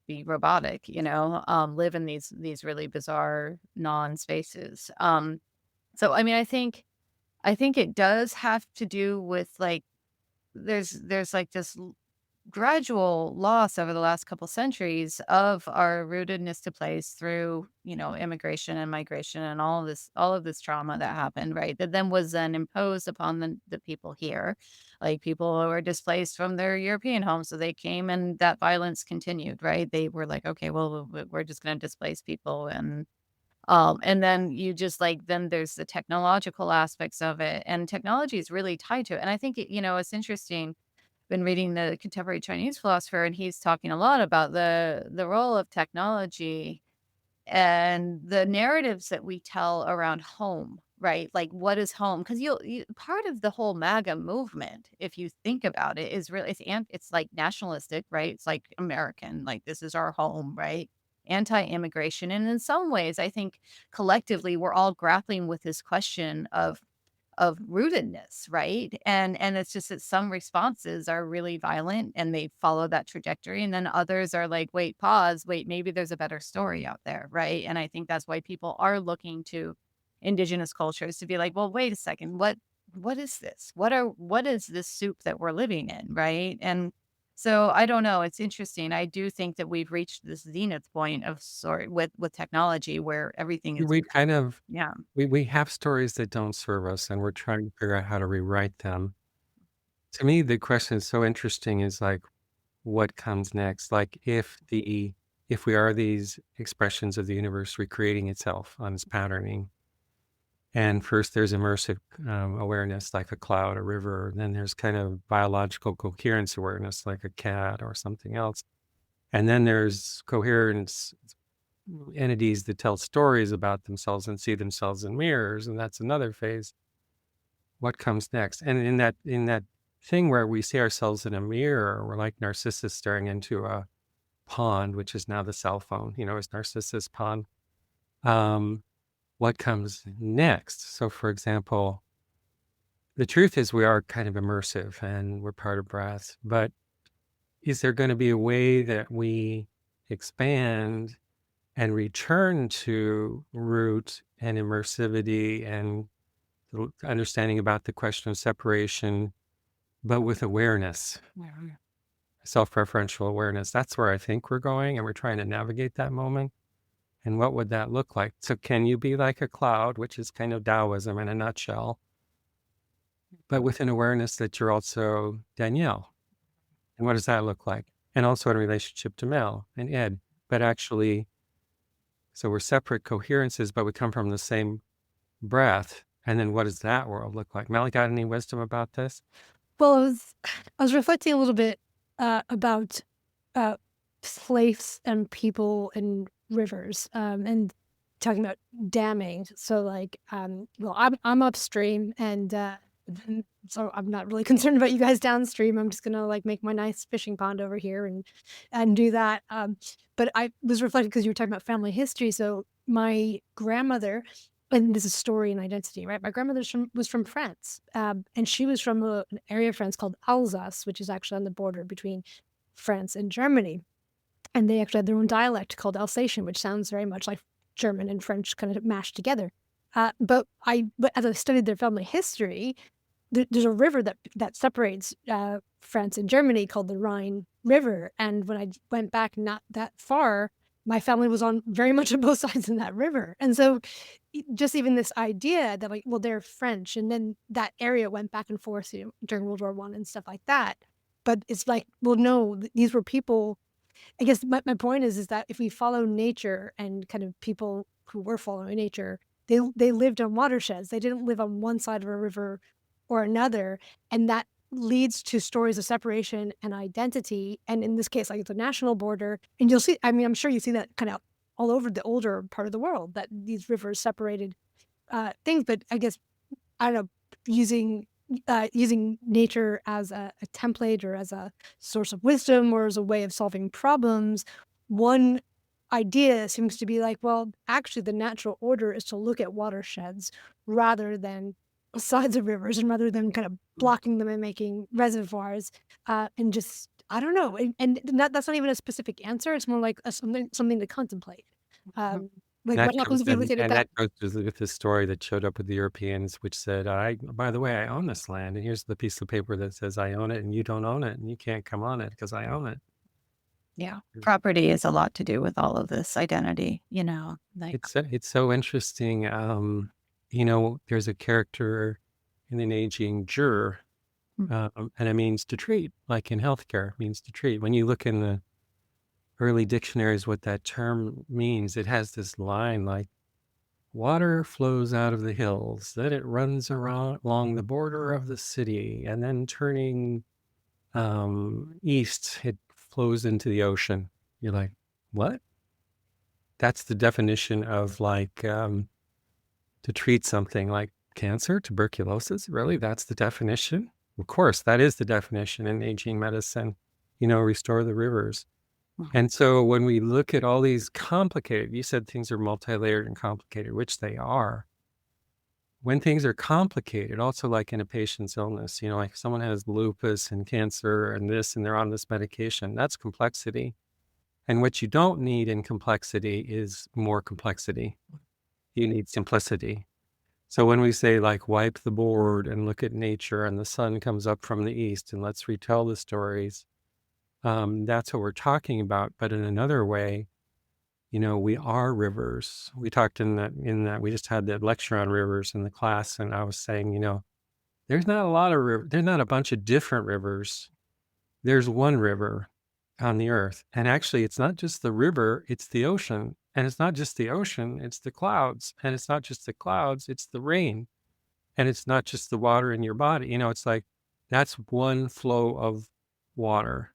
be robotic, live in these really bizarre non-spaces. So I mean, I think it does have to do with like there's like this gradual loss over the last couple centuries of our rootedness to place through, immigration and migration and all of this trauma that happened, right? That then was then imposed upon the people here. Like people who were displaced from their European homes. So they came and that violence continued, right? They were like, okay, well, we're just gonna displace people and then you just like then there's the technological aspects of it. And technology is really tied to it. And I think it's interesting been reading the contemporary Chinese philosopher, and he's talking a lot about the role of technology and the narratives that we tell around home, right? Like, what is home? Because part of the whole MAGA movement, if you think about it, is really it's like nationalistic, right? It's like American, like this is our home, right? Anti-immigration, and in some ways, I think collectively we're all grappling with this question of rootedness, right? And it's just that some responses are really violent and they follow that trajectory, and then others are like, "Wait, pause, wait, maybe there's a better story out there," right? And I think that's why people are looking to indigenous cultures to be like, "Well, wait a second, what is this? What is this soup that we're living in?" Right? And so I don't know, it's interesting. I do think that we've reached this zenith point of sort with technology where everything is We kind of, yeah. we have stories that don't serve us and we're trying to figure out how to rewrite them. To me, the question is so interesting is like, what comes next? Like if we are these expressions of the universe recreating itself on its patterning, and first there's immersive awareness like a cloud, a river, and then there's kind of biological coherence awareness like a cat or something else. And then there's coherence entities that tell stories about themselves and see themselves in mirrors, and that's another phase. What comes next? And in that thing where we see ourselves in a mirror, we're like Narcissus staring into a pond, which is now the cell phone, is Narcissus pond. Um, what comes next? So, for example, the truth is we are kind of immersive and we're part of breath, but is there going to be a way that we expand and return to root and immersivity and understanding about the question of separation, but with awareness, self-referential awareness? That's where I think we're going, and we're trying to navigate that moment. And what would that look like? So can you be like a cloud, which is kind of Taoism in a nutshell, but with an awareness that you're also Danielle? And what does that look like? And also in relationship to Mel and Ed, but actually, so we're separate coherences, but we come from the same breath. And then what does that world look like? Mel, got any wisdom about this? Well, I was reflecting a little bit about uh, place and people and rivers, and talking about damming. So, like, well, I'm upstream, and so I'm not really concerned about you guys downstream. I'm just gonna like make my nice fishing pond over here and do that. But I was reflecting because you were talking about family history. So my grandmother, and this is story and identity, right? My grandmother was from France, and she was from an area of France called Alsace, which is actually on the border between France and Germany. And they actually had their own dialect called Alsatian, which sounds very much like German and French kind of mashed together. But as I studied their family history, there's a river that separates France and Germany called the Rhine River. And when I went back not that far, my family was on very much on both sides of that river. And so just even this idea that like, well, they're French, and then that area went back and forth, during World War One and stuff like that. But it's like, well, no, these were people. I guess my point is that if we follow nature and kind of people who were following nature, they lived on watersheds. They didn't live on one side of a river or another, and that leads to stories of separation and identity. And in this case, like it's a national border, and you'll see. I mean, I'm sure you see that kind of all over the older part of the world that these rivers separated things. But I guess I don't know, using nature as a template or as a source of wisdom or as a way of solving problems, one idea seems to be like, well, actually, the natural order is to look at watersheds rather than sides of rivers and rather than kind of blocking them and making reservoirs. And just, I don't know. And that's not even a specific answer. It's more like something to contemplate. Um, like That what happens goes if we look at it and that. that goes with the story that showed up with the Europeans, which said, by the way, I own this land, and here's the piece of paper that says I own it, and you don't own it, and you can't come on it because I own it." Yeah. Property is a lot to do with all of this identity, like, It's so interesting. There's a character in an aging juror, mm, and it means to treat, like in healthcare, it means to treat. When you look in the early dictionaries, what that term means, it has this line like, water flows out of the hills, then it runs around along the border of the city, and then turning east, it flows into the ocean. You're like, what? That's the definition of like to treat something like cancer, tuberculosis. Really? That's the definition? Of course, that is the definition in aging medicine, restore the rivers. mm, And so when we look at all these complicated, you said things are multi-layered and complicated, which they are. When things are complicated, also like in a patient's illness, like if someone has lupus and cancer and this, and they're on this medication, that's complexity. And what you don't need in complexity is more complexity. You need simplicity. So when we say like wipe the board and look at nature and the sun comes up from the east and let's retell the stories, that's what we're talking about. But in another way, we are rivers. We talked in that we just had that lecture on rivers in the class, and I was saying, there's not a lot of there's not a bunch of different rivers. There's one river on the earth. And actually, it's not just the river, it's the ocean. And it's not just the ocean, it's the clouds. And it's not just the clouds, it's the rain. And it's not just the water in your body. It's like that's one flow of water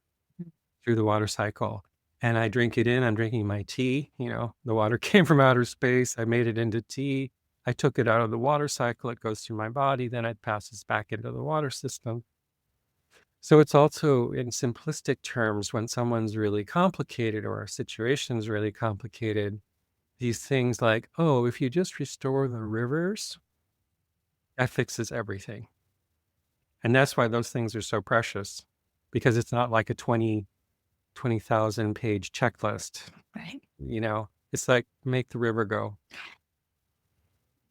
through the water cycle. And I drink it in. I'm drinking my tea. The water came from outer space. I made it into tea. I took it out of the water cycle. It goes through my body. Then it passes back into the water system. So it's also in simplistic terms, when someone's really complicated or a situation's really complicated, these things like, oh, if you just restore the rivers, that fixes everything. And that's why those things are so precious, because it's not like a 20,000 page checklist. right. It's like, make the river go.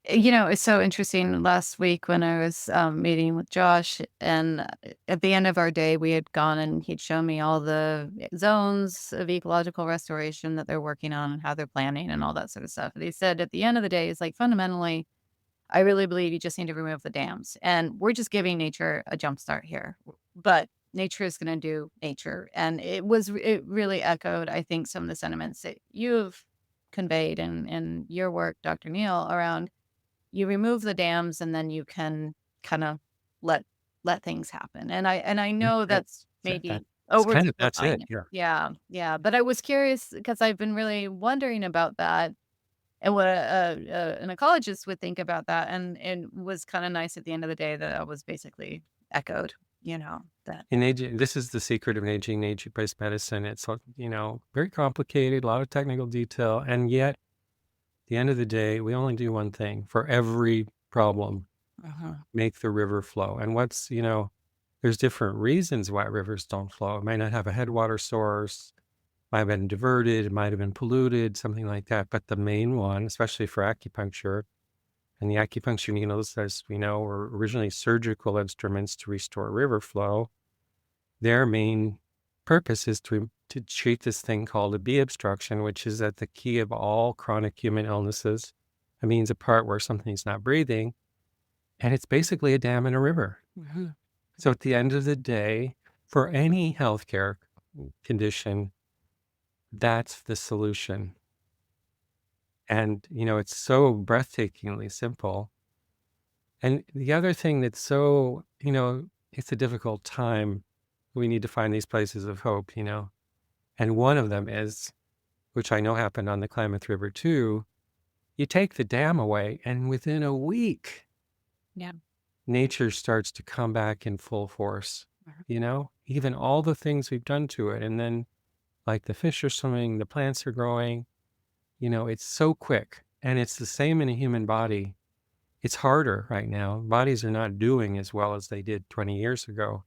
It's so interesting. Last week when I was meeting with Josh, and at the end of our day, we had gone and he'd shown me all the zones of ecological restoration that they're working on and how they're planning and all that sort of stuff. And he said at the end of the day, it's like fundamentally, I really believe you just need to remove the dams. And we're just giving nature a jump start here. But nature is going to do nature. And it really echoed, I think, some of the sentiments that you've conveyed in your work, Dr. Neal, around you remove the dams and then you can kind of let things happen. And I know that's maybe That's it. oversimplifying it. Yeah. Yeah, yeah. But I was curious because I've been really wondering about that and what an ecologist would think about that. And it was kind of nice at the end of the day that I was basically echoed, that. In aging, this is the secret of aging nature-based medicine. It's, very complicated, a lot of technical detail, and yet the end of the day, we only do one thing for every problem: Uh-huh. make the river flow. And there's different reasons why rivers don't flow. It might not have a headwater source, might have been diverted, it might have been polluted, something like that. But the main one, especially for acupuncture, and the acupuncture needles, as we know, were originally surgical instruments to restore river flow. Their main purpose is to to treat this thing called a B obstruction, which is at the key of all chronic human illnesses. It means a part where something's not breathing, and it's basically a dam in a river. So at the end of the day, for any healthcare condition, that's the solution. And, it's so breathtakingly simple. And the other thing that's so, it's a difficult time. We need to find these places of hope, And one of them is, which I know happened on the Klamath River too, you take the dam away, and within a week, Yeah. nature starts to come back in full force, even all the things we've done to it. And then, like, the fish are swimming, the plants are growing, it's so quick. And it's the same in a human body. It's harder right now. Bodies are not doing as well as they did 20 years ago,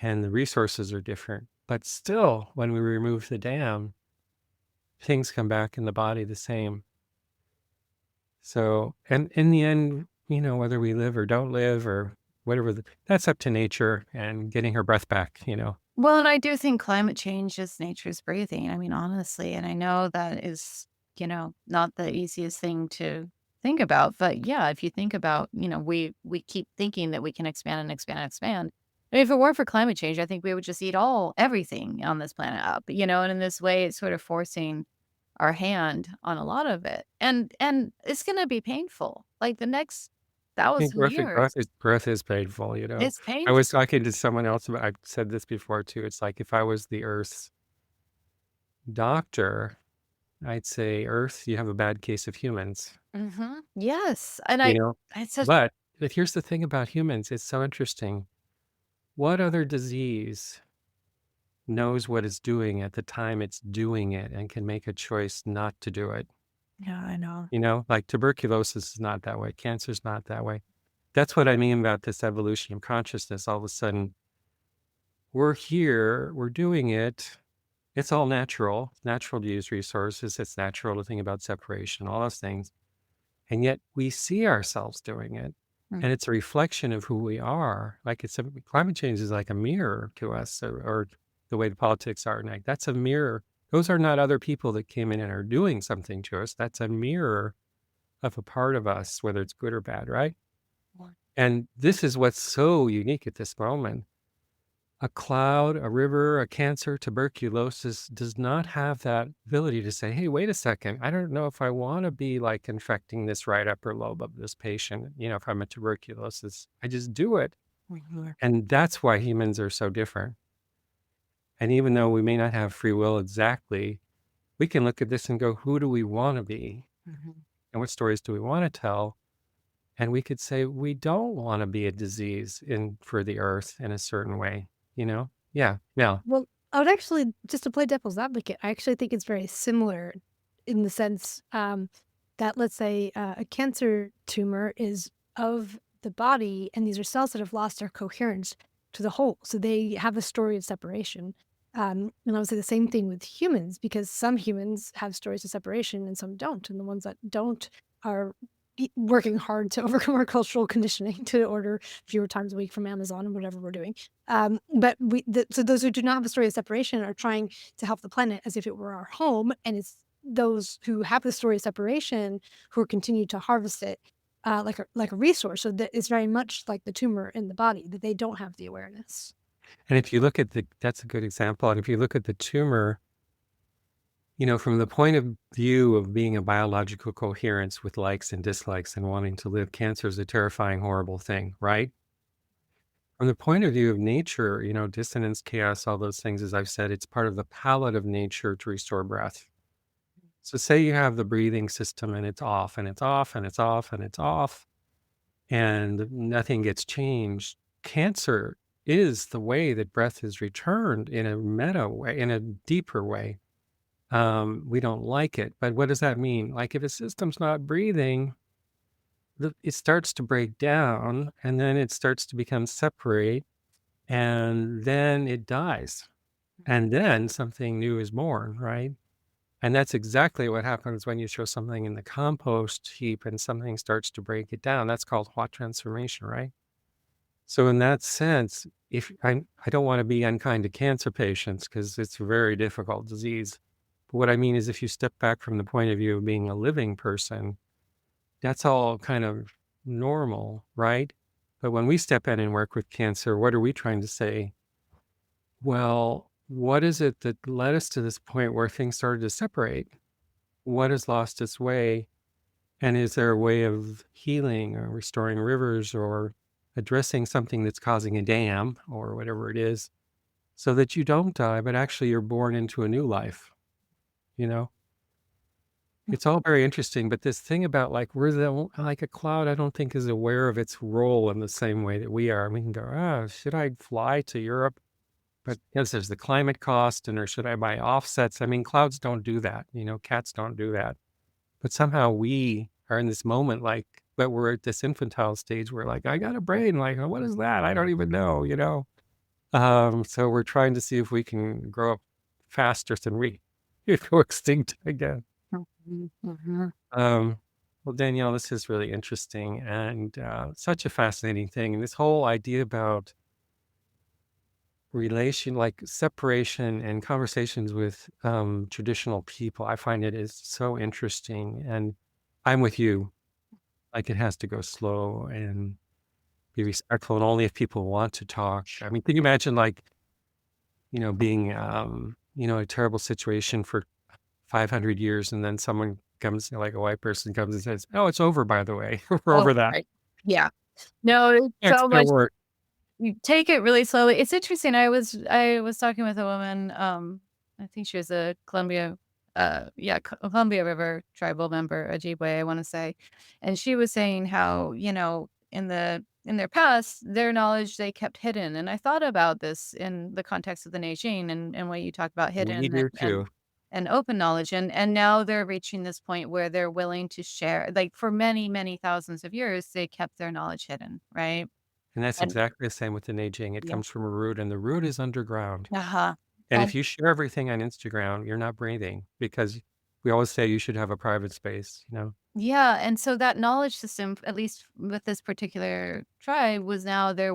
and the resources are different. But still, when we remove the dam, things come back in the body the same. So, and in the end, whether we live or don't live or whatever, that's up to nature and getting her breath back, Well, and I do think climate change is nature's breathing. I mean, honestly, and I know that is, not the easiest thing to think about. But yeah, if you think about, we keep thinking that we can expand and expand and expand. I mean, if it weren't for climate change, I think we would just eat everything on this planet up, and in this way, it's sort of forcing our hand on a lot of it. And it's gonna be painful. Like the next I think 1,000 growth, growth years, is growth is painful, it's I was painful. talking to someone else about, I've said this before too. It's like if I was the Earth's doctor, I'd say, Earth, you have a bad case of humans, Yes, and you know? it's such But here's the thing about humans, it's so interesting. What other disease knows what it's doing at the time it's doing it and can make a choice not to do it? Yeah, I know. Like tuberculosis is not that way. Cancer's not that way. That's what I mean about this evolution of consciousness. All of a sudden, we're here, we're doing it. It's all natural. It's natural to use resources. It's natural to think about separation, all those things. And yet we see ourselves doing it. Mm. And it's a reflection of who we are. Like climate change is like a mirror to us, or the way the politics are. Like that's a mirror. Those are not other people that came in and are doing something to us. That's a mirror of a part of us, whether it's good or bad, right? Right. And this is what's so unique at this moment. A cloud, a river, a cancer, tuberculosis does not have that ability to say, hey, wait a second, I don't know if I want to be like infecting this right upper lobe of this patient, if I'm a tuberculosis. I just do it. And that's why humans are so different. And even though we may not have free will exactly, we can look at this and go, who do we want to be? And what stories do we want to tell? And we could say, we don't want to be a disease for the earth in a certain way, Yeah, yeah. Well, I would actually, just to play devil's advocate, I actually think it's very similar in the sense that, let's say, a cancer tumor is of the body, and these are cells that have lost their coherence to the whole. So they have a story of separation. And I would say the same thing with humans, because some humans have stories of separation and some don't. And the ones that don't are working hard to overcome our cultural conditioning to order fewer times a week from Amazon and whatever we're doing. But so those who do not have a story of separation are trying to help the planet as if it were our home, and it's those who have the story of separation who are continue to harvest it like a resource. So that it's very much like the tumor in the body, that they don't have the awareness. And if you look at that's a good example. And if you look at the tumor, from the point of view of being a biological coherence with likes and dislikes and wanting to live, cancer is a terrifying, horrible thing, right? From the point of view of nature, dissonance, chaos, all those things, as I've said, it's part of the palette of nature to restore breath. So say you have the breathing system and it's off and it's off and it's off and it's off and nothing gets changed. Cancer is the way that breath is returned in a meta way, in a deeper way. We don't like it, but what does that mean? Like if a system's not breathing, it starts to break down and then it starts to become separate and then it dies. And then something new is born, right? And that's exactly what happens when you throw something in the compost heap and something starts to break it down. That's called hot transformation, right? So in that sense, if I don't want to be unkind to cancer patients because it's a very difficult disease. But what I mean is if you step back from the point of view of being a living person, that's all kind of normal, right? But when we step in and work with cancer, what are we trying to say? Well, what is it that led us to this point where things started to separate? What has lost its way? And is there a way of healing or restoring rivers or addressing something that's causing a dam or whatever it is so that you don't die, but actually you're born into a new life? You know, it's all very interesting. But this thing about like like a cloud, I don't think is aware of its role in the same way that we are. We can go, oh, should I fly to Europe? But yes, there's the climate cost, and or should I buy offsets? I mean, clouds don't do that. Cats don't do that. But somehow we are in this moment, like, but we're at this infantile stage where, like, I got a brain. Like, what is that? I don't even know. So we're trying to see if we can grow up faster than we go extinct again. Mhm, mhm. Well, Danielle, this is really interesting and such a fascinating thing. And this whole idea about relation, like separation and conversations with traditional people, I find it is so interesting. And I'm with you. Like it has to go slow and be respectful, and only if people want to talk. I mean, can you imagine, like, being, a terrible situation for 500 years, and then someone comes, like a white person comes and says, "Oh, it's over, by the way. We're Oh, over that. right. Yeah. No, it's Yeah, it's so gonna much. work." You take it really slowly. It's interesting. I was talking with a woman, I think she was a Columbia River tribal member, Ojibwe, I want to say. And she was saying how, in their past, their knowledge they kept hidden. And I thought about this in the context of the Neijing and what you talked about We hidden do too. and open knowledge. And now they're reaching this point where they're willing to share. Like for many, many thousands of years, they kept their knowledge hidden, right? And that's And exactly the same with the Neijing. It yeah. comes from a root, and the root is underground. Uh-huh. And if And you share everything on Instagram, you're not breathing because we always say you should have a private space. yeah, and so that knowledge system, at least with this particular tribe, was now they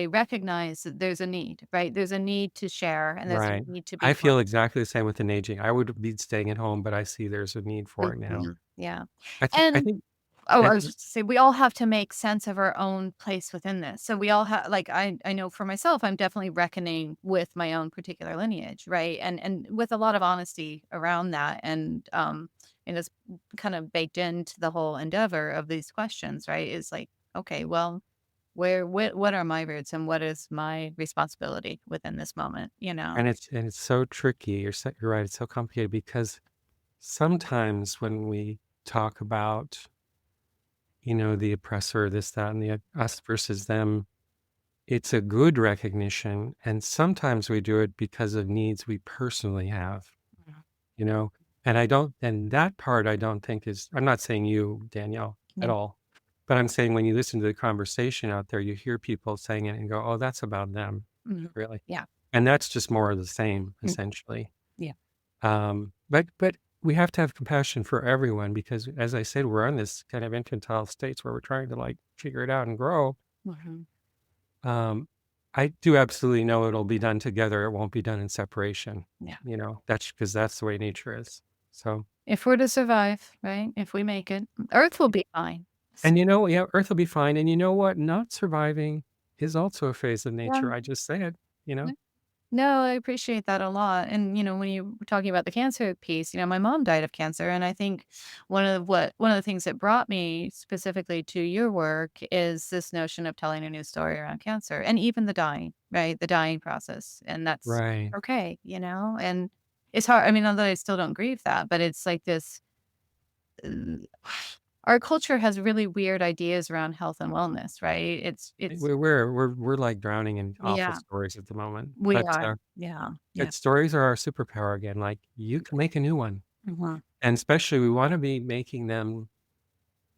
recognize that there's a need, right? There's a need to share and there's a Right. need to be I part. feel exactly the same with the aging. I would be staying at home, but I see there's a need for it now. Mhm. Yeah. I And think oh, I it was just to say we all have to make sense of our own place within this. So we all have like I know for myself, I'm definitely reckoning with my own particular lineage, right? And with a lot of honesty around that and it's kind of baked into the whole endeavor of these questions, right? Is like, okay, well, what are my roots and what is my responsibility within this moment, you know? and it's so tricky. You're right. It's so complicated because sometimes when we talk about, the oppressor, this, that, and the us versus them, it's a good recognition. And sometimes we do it because of needs we personally have. Mhm. you know? And that part I don't think is, I'm not saying you, Danielle, at Yeah. all, but I'm saying when you listen to the conversation out there, you hear people saying it and go, oh, that's about them, Mhm. really. Yeah. And that's just more of the same, Mm. essentially. Yeah. But we have to have compassion for everyone because, as I said, we're in this kind of infantile states where we're trying to like figure it out and grow. Mhm. Um, I do absolutely know it'll be done together. It won't be done in separation. Yeah. That's because that's the way nature is. So. If we're to survive, right? If we make it, Earth will be fine. S And yeah, Earth will be fine. And you know what? Not surviving is also a phase of Yeah. nature. I just said, you know? Yeah. No, I appreciate that a lot. And, when you were talking about the cancer piece, my mom died of cancer. And I think one of the things that brought me specifically to your work is this notion of telling a new story around cancer and even the dying, right? The dying process. And that's Right. okay, and it's hard. I mean, although I still don't grieve that, but it's like this uh, our culture has really weird ideas around health and wellness, right? It's We're like drowning in awful yeah, stories at the moment. we But are. Yeah. Yeah. stories are our superpower again. Like you can make a new one. Mhm. And especially we want to be making them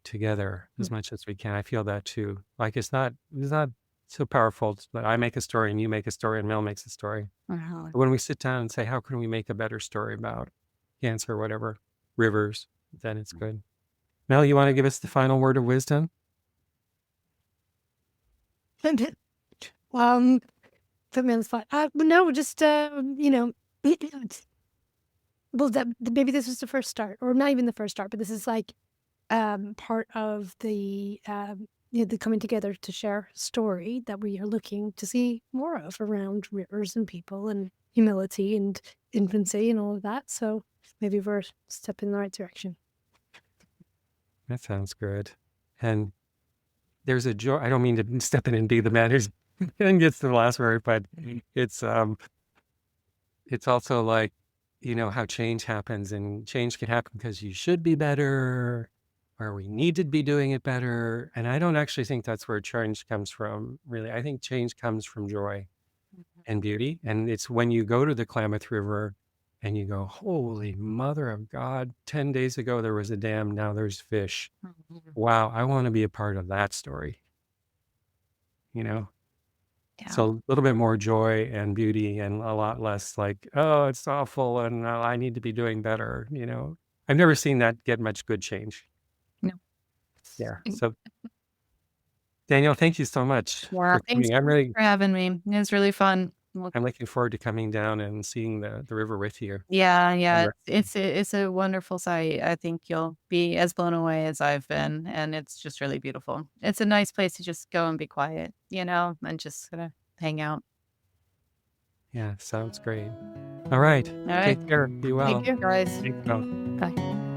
together Mm, as much as we can. I feel that too. Like it's not so powerful that I make a story and you make a story and Mel makes a story. uh-huh. But when we sit down and say, how can we make a better story about cancer or whatever, rivers, then it's good. Mel, you want to give us the final word of wisdom? Put me on the spot. But no, just well, maybe this was the first start, or not even the first start, but this is like part of the the coming together to share story that we are looking to see more of around rivers and people and humility and infancy and all of that. So maybe we're a step in the right direction. That sounds good. And there's a joy. I don't mean to step in and be the man who's and gets the last word, but it's also like, how change happens, and change can happen because you should be better or we need to be doing it better. And I don't actually think that's where change comes from, really. I think change comes from joy and beauty. And it's when you go to the Klamath River and you go, holy mother of God, 10 days ago there was a dam, now there's fish. Wow, I want to be a part of that story. Yeah. So a little bit more joy and beauty and a lot less like, oh, it's awful and I need to be doing better. I've never seen that get much good change. No. Yeah. So Danielle, thank you so much Yeah, for thanks coming. for having me. It was really fun. I'm looking forward to coming down and seeing the river with you. Yeah, it's a wonderful sight. I think you'll be as blown away as I've been, and it's just really beautiful. It's a nice place to just go and be quiet, and just gonna hang out. Yeah, sounds great. All right. All right. Take care. Be well. Thank you, guys. Thanks, Mel. Bye.